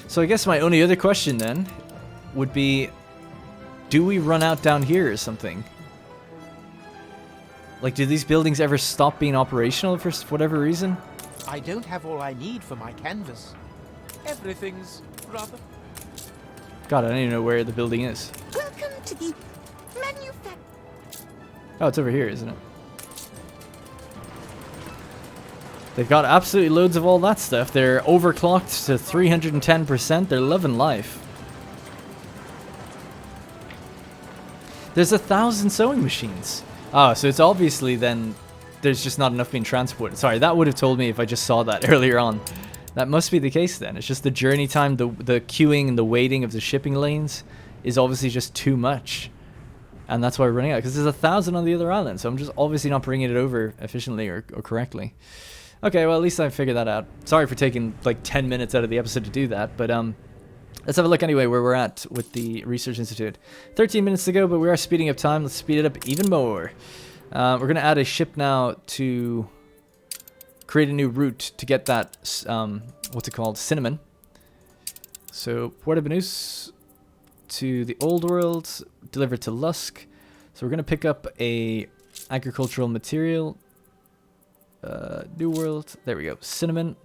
So I guess my only other question then would be, do we run out down here or something? Like, do these buildings ever stop being operational for whatever reason? I don't have all I need for my canvas. Everything's rather... God, I don't even know where the building is. Welcome to the Oh, it's over here, isn't it? They've got absolutely loads of all that stuff. They're overclocked to 310%. They're loving life. There's 1,000 sewing machines. Oh, so it's obviously then there's just not enough being transported. Sorry, that would have told me if I just saw that earlier on. That must be the case then. It's just the journey time, the queuing and the waiting of the shipping lanes is obviously just too much. And that's why we're running out, because there's 1,000 on the other island. So I'm just obviously not bringing it over efficiently or correctly. Okay, well, at least I figured that out. Sorry for taking like 10 minutes out of the episode to do that, but let's have a look anyway where we're at with the Research Institute. 13 minutes to go, but we are speeding up time. Let's speed it up even more. We're going to add a ship now to create a new route to get that, what's it called? Cinnamon. So, Puerto Banús to the Old World, deliver to Lusk. So we're going to pick up a agricultural material. New World. There we go. Cinnamon.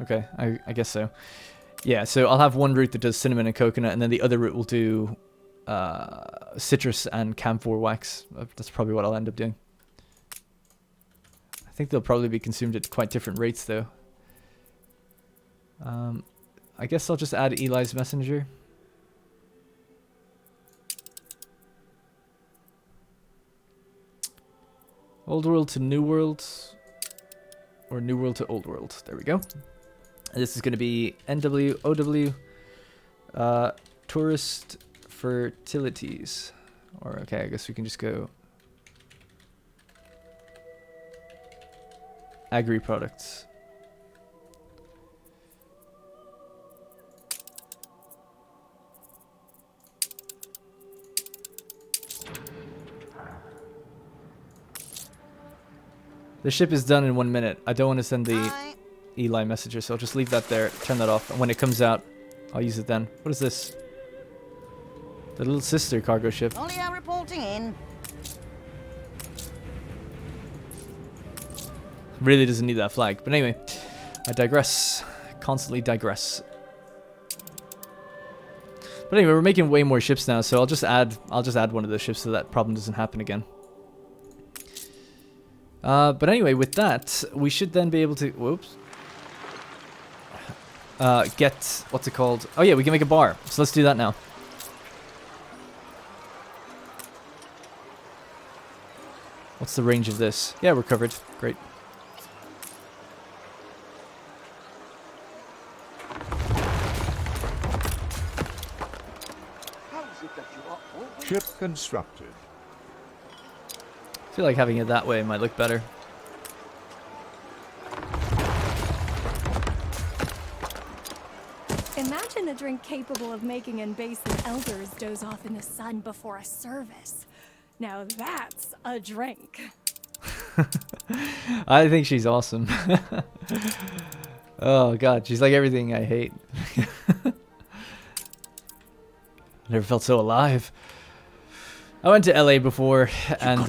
Okay, I guess so. Yeah, so I'll have one route that does cinnamon and coconut, and then the other route will do citrus and camphor wax. That's probably what I'll end up doing. I think they'll probably be consumed at quite different rates, though. I guess I'll just add Eli's messenger. Old world to new world. Or new world to old world. There we go. And this is going to be NW, OW, tourist fertilities. Or, okay, I guess we can just go agri products. The ship is done in 1 minute. I don't want to send the Eli messenger, so I'll just leave that there, turn that off, and when it comes out, I'll use it then. What is this? The little sister cargo ship. Olio reporting in. Really doesn't need that flag. But anyway, I digress. Constantly digress. But anyway, we're making way more ships now, so I'll just add one of those ships so that problem doesn't happen again. But anyway, with that, we should then be able to, whoops, get, what's it called? Oh yeah, we can make a bar. So let's do that now. What's the range of this? Yeah, we're covered. Great. Ship constructed. I feel like having it that way might look better. Imagine a drink capable of making Embassy elders doze off in the sun before a service. Now that's a drink. I think she's awesome. Oh god, she's like everything I hate. Never felt so alive. I went to LA before, and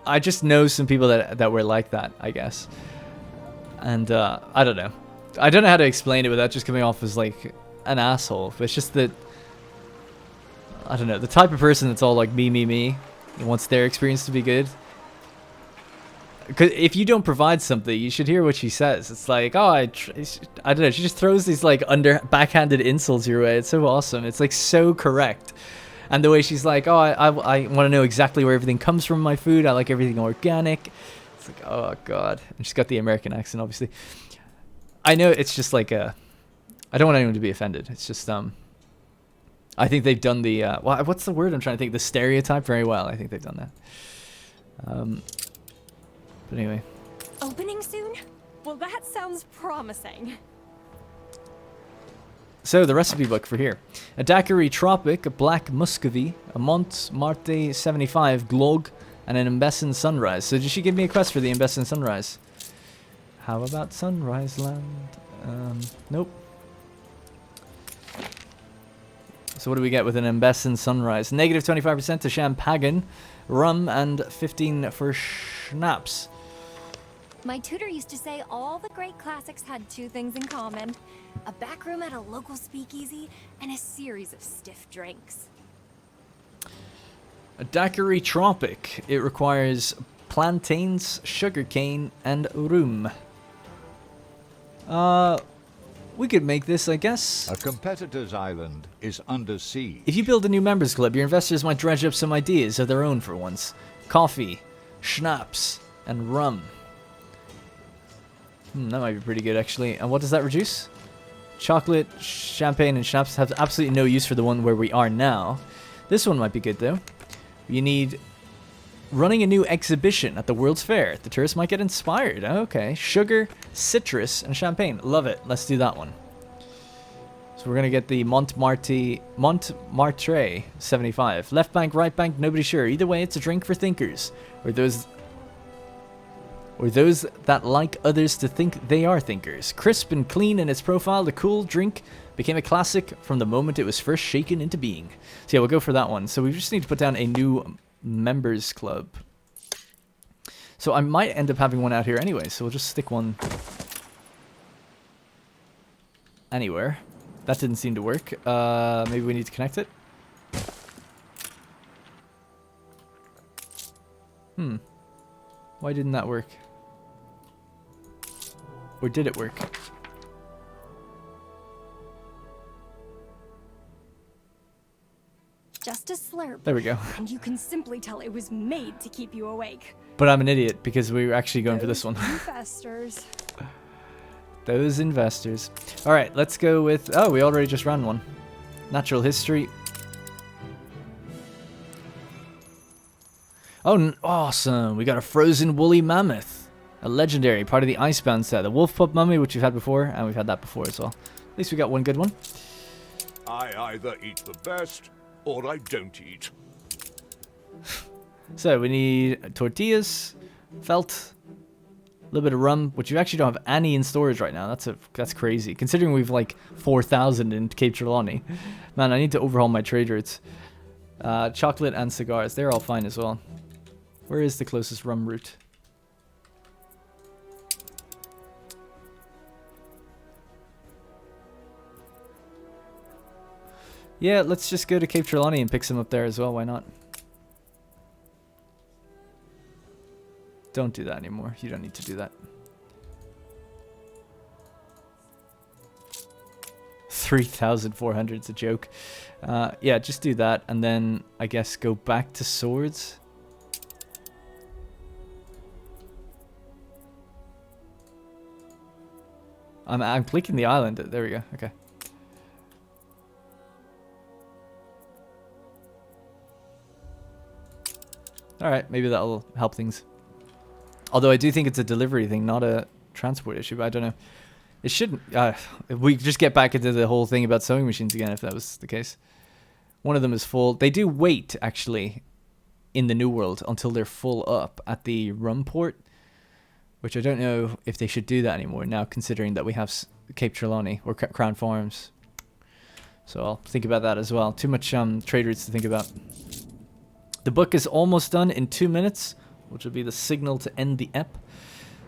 I just know some people that were like that, I guess. And I don't know. I don't know how to explain it without just coming off as like an asshole. But it's just that, I don't know, the type of person that's all like me, and wants their experience to be good. Because if you don't provide something, you should hear what she says. It's like, oh, I don't know. She just throws these like backhanded insults your way. It's so awesome. It's like so correct. And the way she's like, oh, I want to know exactly where everything comes from in my food. I like everything organic. It's like, oh god. And she's got the American accent, obviously. I know it's just like a. I don't want anyone to be offended. It's just I think they've done the what's the word I'm trying to think? The stereotype very well. I think they've done that. But anyway. Opening soon? Well, that sounds promising. So, the recipe book for here. A daiquiri tropic, a black muscovy, a Mont Marte 75 glog, and an Embessin sunrise. So, did she give me a quest for the Embessin sunrise? How about Sunrise Land? Nope. So, what do we get with an Embessin sunrise? Negative 25% to champagne, rum, and 15 for schnapps. My tutor used to say all the great classics had two things in common: a back room at a local speakeasy and a series of stiff drinks. A daiquiri tropic. It requires plantains, sugarcane, and rum. We could make this, I guess. A competitor's island is under siege. If you build a new members club, your investors might dredge up some ideas of their own for once. Coffee, schnapps, and rum. That might be pretty good, actually. And what does that reduce? Chocolate, champagne, and schnapps have absolutely no use for the one where we are now. This one might be good, though. You need running a new exhibition at the World's Fair. The tourists might get inspired. Okay. Sugar, citrus, and champagne. Love it. Let's do that one. So we're going to get the Montmartre 75. Left bank, right bank, nobody sure. Either way, it's a drink for thinkers. Or those that like others to think they are thinkers. Crisp and clean in its profile, the cool drink became a classic from the moment it was first shaken into being. So yeah, we'll go for that one. So we just need to put down a new members club. So I might end up having one out here anyway, so we'll just stick one anywhere. That didn't seem to work. Maybe we need to connect it. Why didn't that work? Or did it work? Just a slurp. There we go. And you can simply tell it was made to keep you awake. But I'm an idiot because we were actually going for this one. Investors. Those investors. All right, let's go with... Oh, we already just ran one. Natural history. Oh, awesome. We got a frozen woolly mammoth. A legendary, part of the Icebound set. The wolf pup mummy, which we've had before, and we've had that before as well. At least we got one good one. I either eat the best, or I don't eat. So, we need tortillas, felt, a little bit of rum, which we actually don't have any in storage right now. That's crazy, considering we've like 4,000 in Cape Trelawney. Man, I need to overhaul my trade routes. Chocolate and cigars, they're all fine as well. Where is the closest rum route? Yeah, let's just go to Cape Trelawney and pick some up there as well. Why not? Don't do that anymore. You don't need to do that. 3,400 is a joke. Yeah, just do that, and then I guess go back to swords. I'm clicking the island. There we go. Okay. Alright, maybe that'll help things. Although I do think it's a delivery thing, not a transport issue, but I don't know. It shouldn't... we just get back into the whole thing about sewing machines again, if that was the case. One of them is full. They do wait, actually, in the New World until they're full up at the rum port, which I don't know if they should do that anymore now, considering that we have Cape Trelawney, or Crown Farms. So I'll think about that as well. Too much trade routes to think about. The book is almost done in 2 minutes, which will be the signal to end the ep.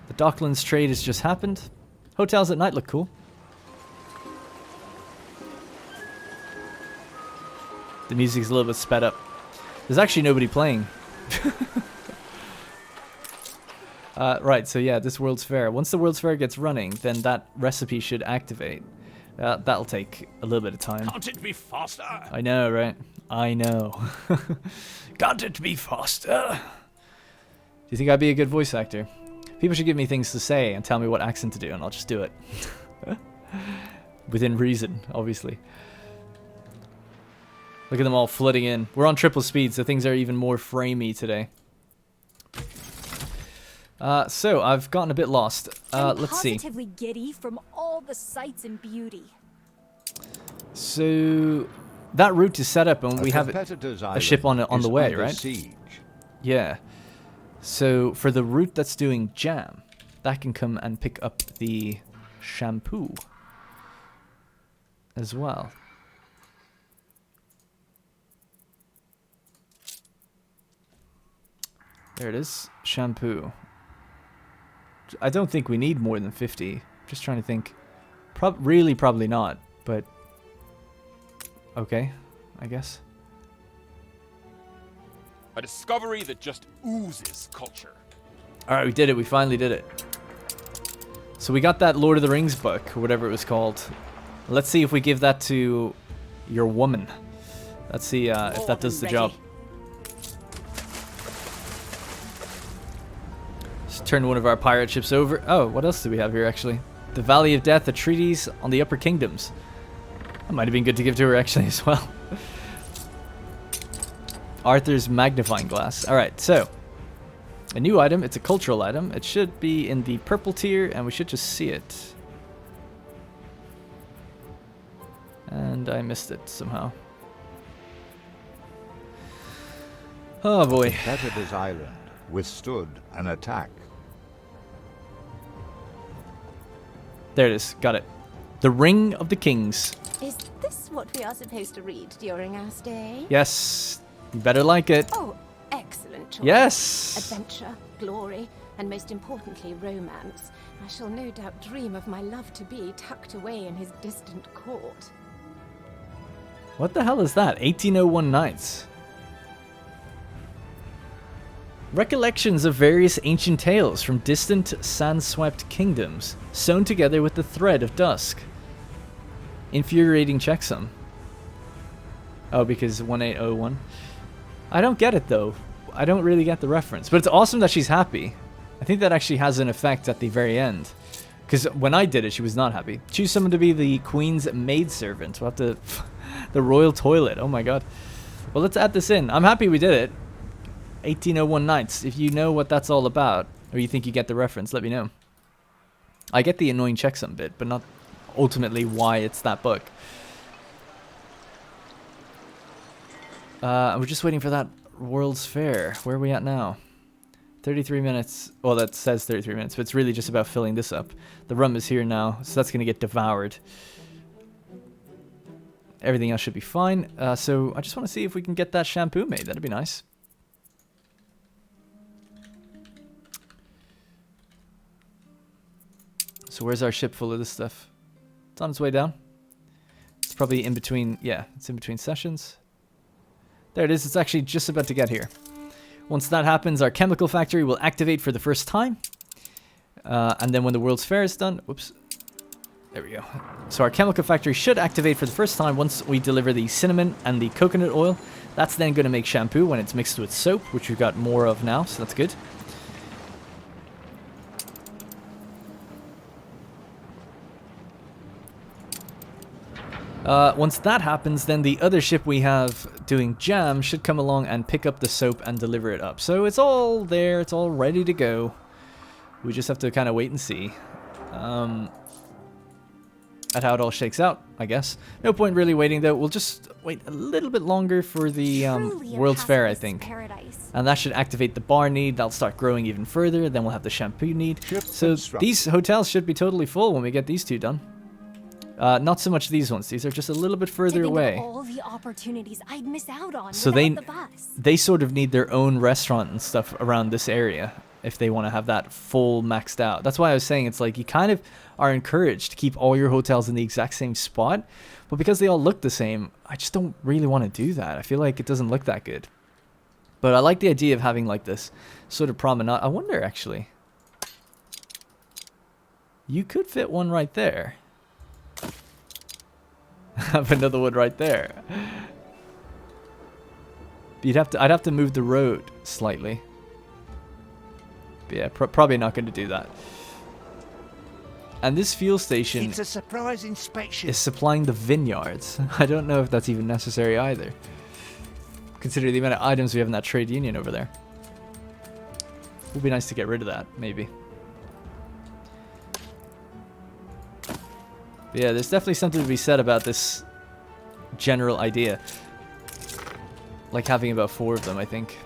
The Docklands trade has just happened. Hotels at night look cool. The music's a little bit sped up. There's actually nobody playing. Right, so yeah, this World's Fair. Once the World's Fair gets running, then that recipe should activate. That'll take a little bit of time. Can't it be faster? I know, right? I know. Can't it be faster? Do you think I'd be a good voice actor? People should give me things to say and tell me what accent to do, and I'll just do it. Within reason, obviously. Look at them all flooding in. We're on triple speed, so things are even more framey today. So, I've gotten a bit lost. Let's see. I'm positively giddy from all the sights and beauty. So, that route is set up, and we have a ship on the way, right? Siege. Yeah. So, for the route that's doing jam, that can come and pick up the shampoo as well. There it is. Shampoo. I don't think we need more than 50. Just trying to think. Really, probably not, but okay, I guess. A discovery that just oozes culture. Alright, we did it. We finally did it. So we got that Lord of the Rings book, or whatever it was called. Let's see if we give that to your woman. Let's see if that does the job. Just turn one of our pirate ships over. Oh, what else do we have here, actually? The Valley of Death, a treatise on the Upper Kingdoms. That might have been good to give to her, actually, as well. Arthur's magnifying glass. Alright, so a new item. It's a cultural item. It should be in the purple tier, and we should just see it. And I missed it somehow. Oh boy. Competitor's Island withstood an attack. There it is. Got it. The Ring of the Kings. Is this what we are supposed to read during our stay? Yes. You better like it. Oh, excellent choice. Yes. Adventure, glory, and most importantly, romance. I shall no doubt dream of my love-to-be tucked away in his distant court. What the hell is that? 1801 Nights. Recollections of various ancient tales from distant, sand-swept kingdoms, sewn together with the thread of dusk. Infuriating checksum. Oh, because 1801. I don't get it though. I don't really get the reference. But it's awesome that she's happy. I think that actually has an effect at the very end. Because when I did it, she was not happy. Choose someone to be the Queen's maidservant. We'll have to... the royal toilet. Oh my god. Well, let's add this in. I'm happy we did it. 1801 Nights. If you know what that's all about, or you think you get the reference, let me know. I get the annoying checksum bit, but not ultimately why it's that book. We're just waiting for that World's Fair. Where are we at now? 33 minutes. Well, that says 33 minutes, but it's really just about filling this up. The rum is here now, so that's going to get devoured. Everything else should be fine. So I just want to see if we can get that shampoo made. That'd be nice. So where's our ship full of this stuff? It's on its way down. It's probably in between. Yeah, it's in between sessions. There it is. It's actually just about to get here. Once that happens, our chemical factory will activate for the first time. And then when the World's Fair is done... Whoops. There we go. So our chemical factory should activate for the first time once we deliver the cinnamon and the coconut oil. That's then going to make shampoo when it's mixed with soap, which we've got more of now, so that's good. Once that happens, then the other ship we have doing jam should come along and pick up the soap and deliver it up. So it's all there, it's all ready to go. We just have to kind of wait and see at how it all shakes out, I guess. No point really waiting though. We'll just wait a little bit longer for the World's Fair, I think. And that should activate the bar need. That'll start growing even further. Then we'll have the shampoo need. So these hotels should be totally full when we get these two done. Not so much these ones. These are just a little bit further away. All the opportunities I'd miss out on so they sort of need their own restaurant and stuff around this area if they want to have that full maxed out. That's why I was saying it's like you kind of are encouraged to keep all your hotels in the exact same spot, but because they all look the same, I just don't really want to do that. I feel like it doesn't look that good. But I like the idea of having like this sort of promenade. I wonder actually. You could fit one right there. Have another one right there. I'd have to move the road slightly. But yeah, probably not going to do that. And this fuel station It's a surprise inspection. is supplying the vineyards. I don't know if that's even necessary either. Considering the amount of items we have in that trade union over there. Would be nice to get rid of that, maybe. Yeah, there's definitely something to be said about this general idea. Like having about 4 of them, I think.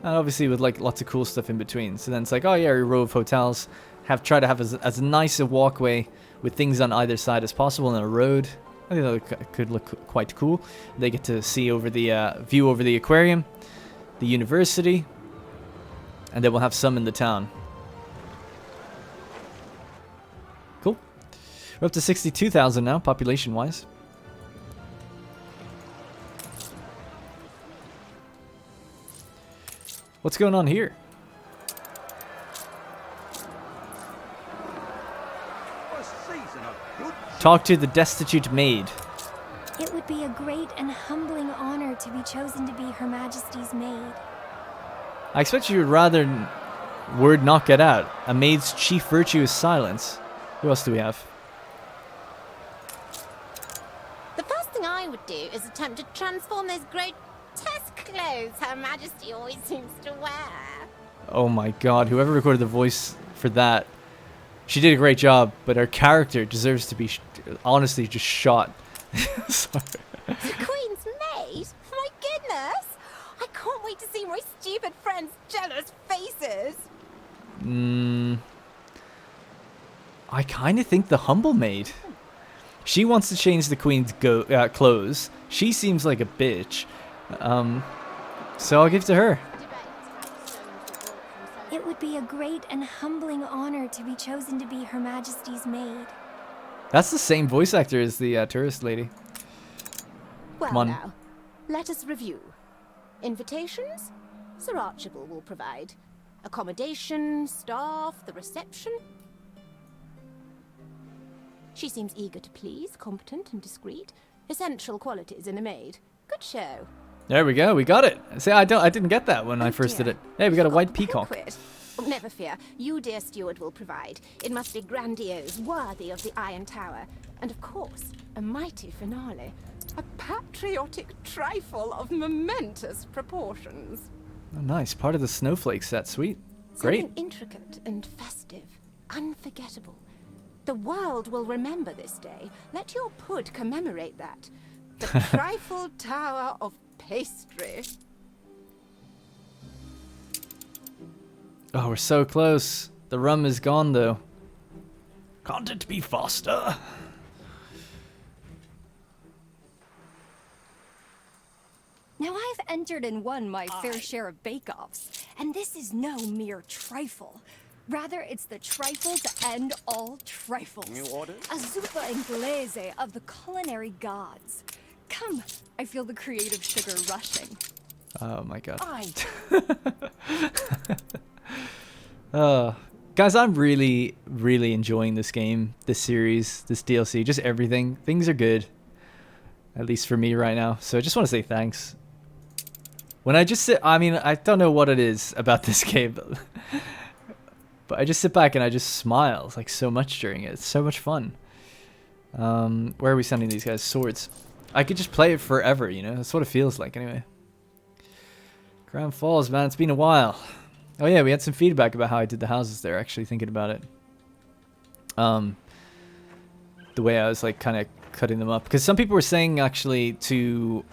And obviously with like lots of cool stuff in between. So then it's like, oh yeah, a row of hotels. Try to have as nice a walkway with things on either side as possible and a road. I think that could look quite cool. They get to see over the view over the aquarium, the university. And then we'll have some in the town. Cool. We're up to 62,000 now, population-wise. What's going on here? Talk to the destitute maid. It would be a great and humbling honor to be chosen to be Her Majesty's maid. I expect you would rather word not get out. A maid's chief virtue is silence. Who else do we have? The first thing I would do is attempt to transform those grotesque clothes Her Majesty always seems to wear. Oh my god, whoever recorded the voice for that, she did a great job, but her character deserves to be honestly just shot. Sorry. The Queen's maid? My goodness! I can't wait to see my stupid friends' jealous faces. I kind of think the humble maid. She wants to change the Queen's clothes. She seems like a bitch. So I'll give it to her. It would be a great and humbling honor to be chosen to be Her Majesty's maid. That's the same voice actor as the tourist lady. Well Come on. now, let us review. Invitations? Sir Archibald will provide. Accommodation, staff, the reception. She seems eager to please, competent and discreet. Essential qualities in a maid. Good show. There we go. We got it. See, I didn't get that when I first did it. Hey, we got a white peacock. Banquet. Oh, never fear. You, dear steward, will provide. It must be grandiose, worthy of the Iron Tower. And of course, a mighty finale. A patriotic trifle of momentous proportions. Oh, nice. Part of the snowflake set. Sweet. Great. Something intricate and festive. Unforgettable. The world will remember this day. Let your pud commemorate that. The trifle tower of pastry. Oh, we're so close. The rum is gone, though. Can't it be faster? Now I've entered and won my fair share of bake-offs, and this is no mere trifle. Rather, it's the trifle to end all trifles. New orders? A zuppa inglese of the culinary gods. Come, I feel the creative sugar rushing. Oh my god. I Guys, I'm really, really enjoying this game, this series, this DLC, just everything. Things are good. At least for me right now. So I just want to say thanks. When I just sit, I mean, I don't know what it is about this game, but I just sit back and I just smile like so much during it. It's so much fun. Where are we sending these guys? Swords. I could just play it forever, you know? That's what it feels like anyway. Grand Falls, man, it's been a while. Oh yeah, we had some feedback about how I did the houses there, actually thinking about it. The way I was like kind of cutting them up. Because some people were saying actually to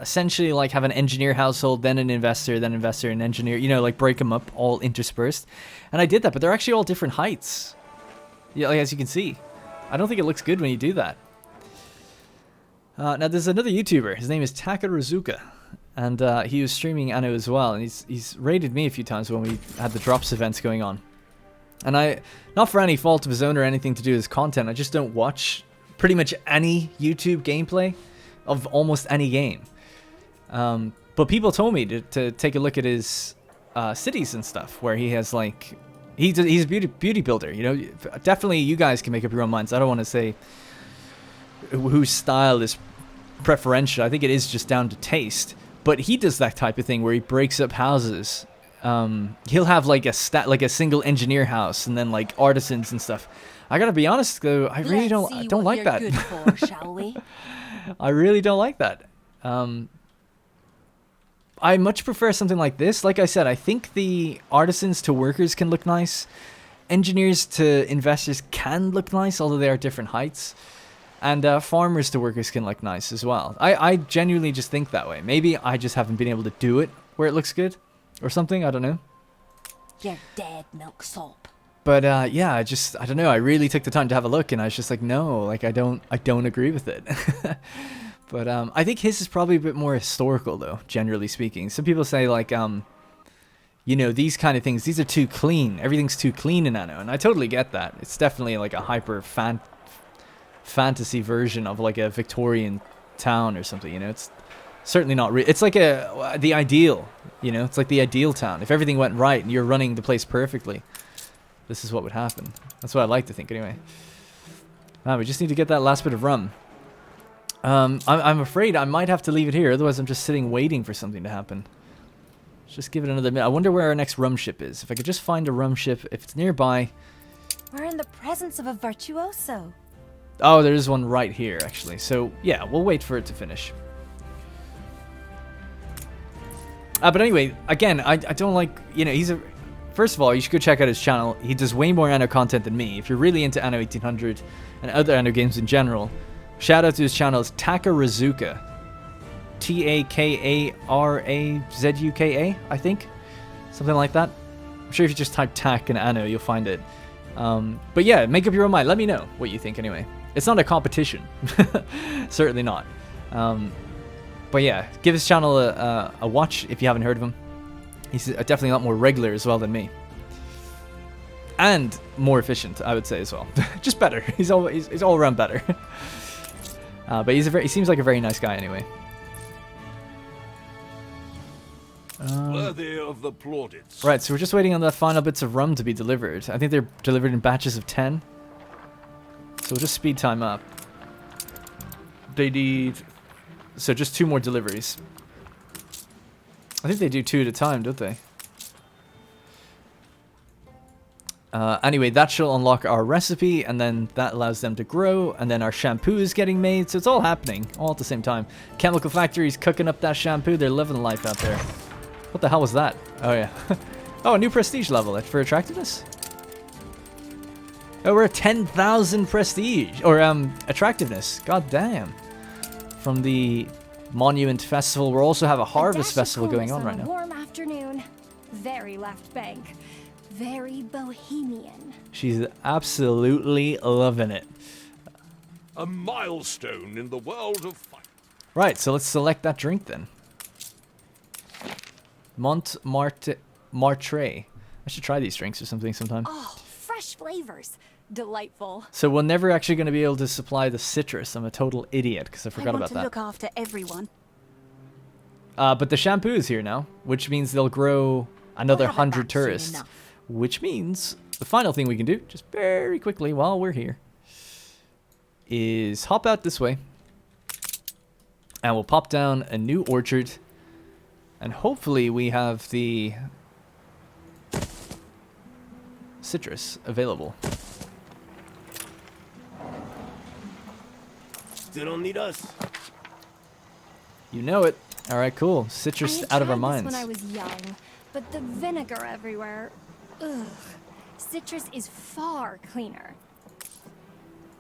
essentially like have an engineer household, then an investor, and engineer, you know, like break them up all interspersed. And I did that, but they're actually all different heights. Yeah, like as you can see. I don't think it looks good when you do that. Now there's another YouTuber, his name is Takarazuka. And he was streaming Anno as well, and he's raided me a few times when we had the drops events going on. And I, not for any fault of his own or anything to do with his content, I just don't watch pretty much any YouTube gameplay of almost any game. But people told me to take a look at his cities and stuff, where he has like, he's a beauty builder, you know. Definitely you guys can make up your own minds. I don't want to say whose style is preferential. I think it is just down to taste. But he does that type of thing where he breaks up houses. He'll have like a single engineer house and then like artisans and stuff. I gotta be honest though, I really don't like that. Good for, shall we? I really don't like that. I much prefer something like this. Like I said, I think the artisans to workers can look nice. Engineers to investors can look nice, although they are different heights. And farmers to workers can look nice as well. I genuinely just think that way. Maybe I just haven't been able to do it where it looks good or something. I don't know. You're dead, milksop. But yeah, I don't know. I really took the time to have a look, and I was just like, no, like I don't agree with it. But I think his is probably a bit more historical, though, generally speaking. Some people say like, you know, these kind of things, these are too clean. Everything's too clean in Anno, and I totally get that. It's definitely like a hyper fantasy version of like a Victorian town or something, you know. It's certainly not real. It's like the ideal, you know. It's like the ideal town. If everything went right and you're running the place perfectly, this is what would happen. That's what I like to think anyway. We just need to get that last bit of rum. I'm afraid I might have to leave it here, otherwise I'm just sitting waiting for something to happen. Let's just give it another minute. I wonder where our next rum ship is. If I could just find a rum ship, if it's nearby. We're in the presence of a virtuoso. Oh, there is one right here, actually. So, yeah, we'll wait for it to finish. But anyway, again, I don't like, you know, first of all, you should go check out his channel. He does way more Anno content than me. If you're really into Anno 1800 and other Anno games in general, shout out to his channel. It's Takarazuka. Takarazuka, I think. Something like that. I'm sure if you just type Tak in Anno, you'll find it. But yeah, make up your own mind. Let me know what you think anyway. It's not a competition. Certainly not. But yeah, give his channel a watch if you haven't heard of him. He's definitely a lot more regular as well than me. And more efficient, I would say as well. Just better. He's all around better. But he seems like a very nice guy anyway. Worthy of the plaudits. Right, so we're just waiting on the final bits of rum to be delivered. I think they're delivered in batches of 10. So we'll just speed time up. They need... So just 2 more deliveries. I think they do 2 at a time, don't they? Anyway, that shall unlock our recipe, and then that allows them to grow, and then our shampoo is getting made, so it's all happening, all at the same time. Chemical factory's cooking up that shampoo, they're living life out there. What the hell was that? Oh, yeah. Oh, a new prestige level for attractiveness? Oh, we're at 10,000 prestige, or attractiveness, god damn. From the Monument Festival, we also have a Harvest Festival going on right now. Warm afternoon, very left bank. Very bohemian. She's absolutely loving it. A milestone in the world of fight. Right, so let's select that drink then. Montmartre. I should try these drinks or something sometime. Oh, fresh flavors. Delightful. So we're never actually going to be able to supply the citrus. I'm a total idiot because I forgot about that. I want to look after everyone. But the shampoo is here now, which means they'll grow another 100 tourists. Which means the final thing we can do, just very quickly while we're here, is hop out this way. And we'll pop down a new orchard. And hopefully we have the citrus available. Still don't need us. You know it. All right, cool. Citrus out of our minds. When I was young, but the vinegar everywhere. Ugh. Citrus is far cleaner.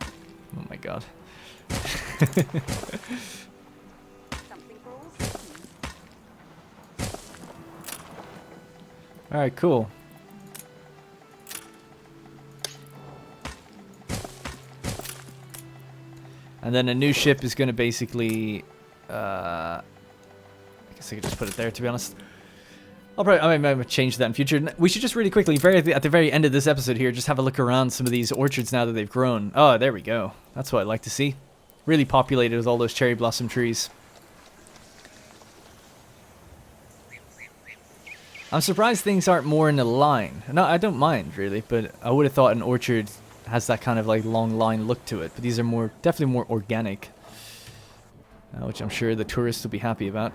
Oh my god. Alright, cool. And then a new ship is going to basically... I guess I could just put it there, to be honest. I might change that in future. We should just really quickly, at the very end of this episode here, just have a look around some of these orchards now that they've grown. Oh, there we go. That's what I'd like to see. Really populated with all those cherry blossom trees. I'm surprised things aren't more in a line. No, I don't mind, really, but I would have thought an orchard has that kind of like long line look to it. But these are definitely more organic, which I'm sure the tourists will be happy about.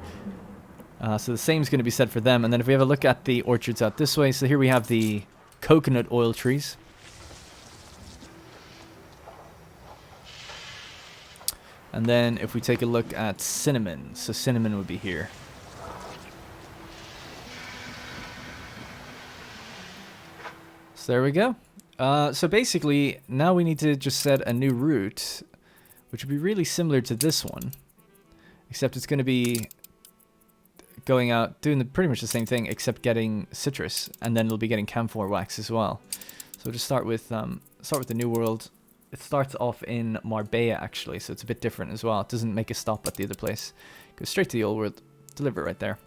So the same is going to be said for them. And then if we have a look at the orchards out this way, so here we have the coconut oil trees. And then if we take a look at cinnamon, so cinnamon would be here. So there we go. So basically, now we need to just set a new route, which would be really similar to this one, except it's going to be going out, doing pretty much the same thing, except getting citrus, and then it'll be getting camphor wax as well. So we'll just start with the New World. It starts off in Marbella, actually, so it's a bit different as well. It doesn't make a stop at the other place. Go straight to the Old World, deliver it right there.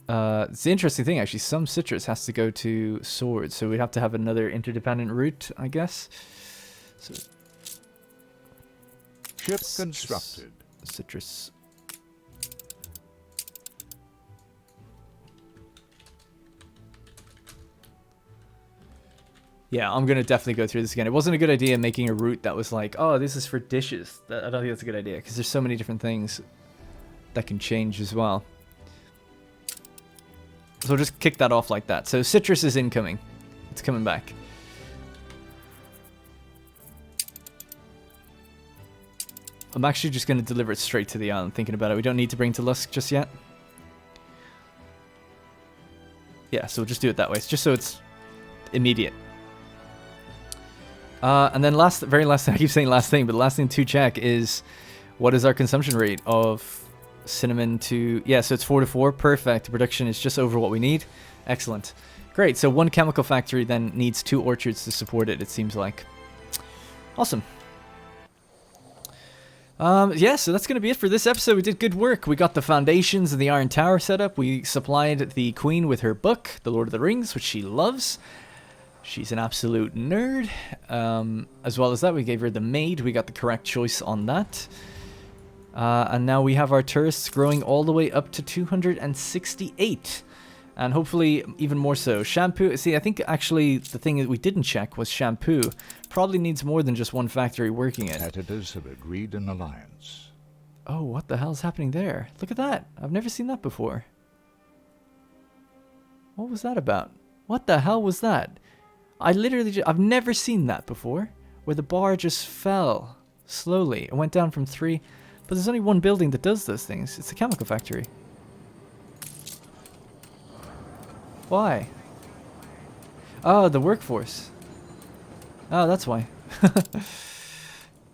It's the interesting thing, actually. Some citrus has to go to swords, so we'd have to have another interdependent route, I guess. So, ship constructed. Citrus. Yeah, I'm going to definitely go through this again. It wasn't a good idea making a route that was like, oh, this is for dishes. I don't think that's a good idea, because there's so many different things that can change as well. So we'll just kick that off like that. So citrus is incoming. It's coming back. I'm actually just going to deliver it straight to the island, thinking about it. We don't need to bring to Lusk just yet. Yeah, so we'll just do it that way. It's just so it's immediate. And then very last thing, I keep saying last thing, but the last thing to check is what is our consumption rate of cinnamon to... Yeah, so it's 4 to 4. Perfect. The production is just over what we need. Excellent. Great. So one chemical factory then needs 2 orchards to support it, it seems like. Awesome. Yeah, so that's going to be it for this episode. We did good work. We got the foundations and the Iron Tower set up. We supplied the Queen with her book, The Lord of the Rings, which she loves. She's an absolute nerd. As well as that, we gave her the maid. We got the correct choice on that. And now we have our tourists growing all the way up to 268. And hopefully even more so. Shampoo, see, I think actually the thing that we didn't check was shampoo. Probably needs more than just one factory working it. Competitors have agreed an alliance. Oh, what the hell's happening there? Look at that. I've never seen that before. What was that about? What the hell was that? I've never seen that before. Where the bar just fell slowly. It went down from 3. But there's only one building that does those things. It's a chemical factory. Why? Oh, the workforce. Oh, that's why.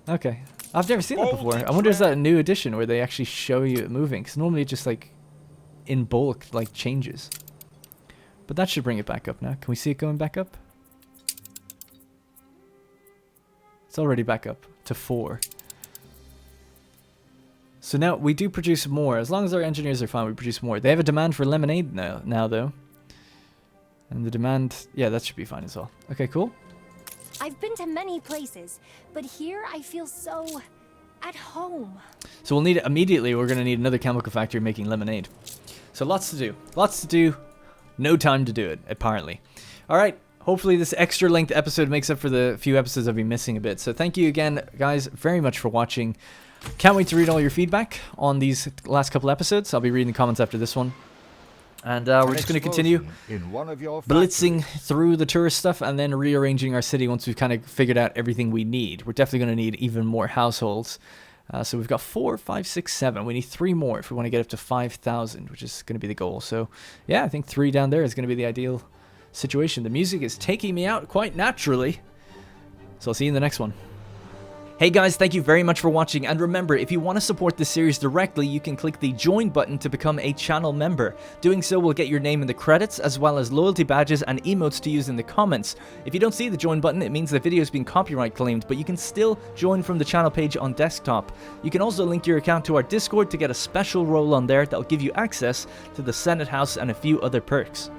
Okay. I've never seen that before. I wonder is that a new edition where they actually show you it moving? Because normally it just like in bulk like changes. But that should bring it back up now. Can we see it going back up? It's already back up to 4. So now we do produce more. As long as our engineers are fine, we produce more. They have a demand for lemonade now though. And the demand, yeah, that should be fine as well. Okay, cool. I've been to many places, but here I feel so at home. So we'll need, immediately, we're going to need another chemical factory making lemonade. So lots to do. Lots to do. No time to do it, apparently. All right. Hopefully this extra length episode makes up for the few episodes I've been missing a bit. So thank you again, guys, very much for watching. Can't wait to read all your feedback on these last couple episodes. I'll be reading the comments after this one. And we're just going to continue blitzing through the tourist stuff and then rearranging our city once we've kind of figured out everything we need. We're definitely going to need even more households. So we've got 4, 5, 6, 7. We need 3 more if we want to get up to 5,000, which is going to be the goal. So yeah, I think 3 down there is going to be the ideal situation. The music is taking me out quite naturally. So I'll see you in the next one. Hey guys, thank you very much for watching, and remember, if you want to support this series directly, you can click the join button to become a channel member. Doing so will get your name in the credits, as well as loyalty badges and emotes to use in the comments. If you don't see the join button, it means the video has been copyright claimed, but you can still join from the channel page on desktop. You can also link your account to our Discord to get a special role on there that'll give you access to the Senate House and a few other perks.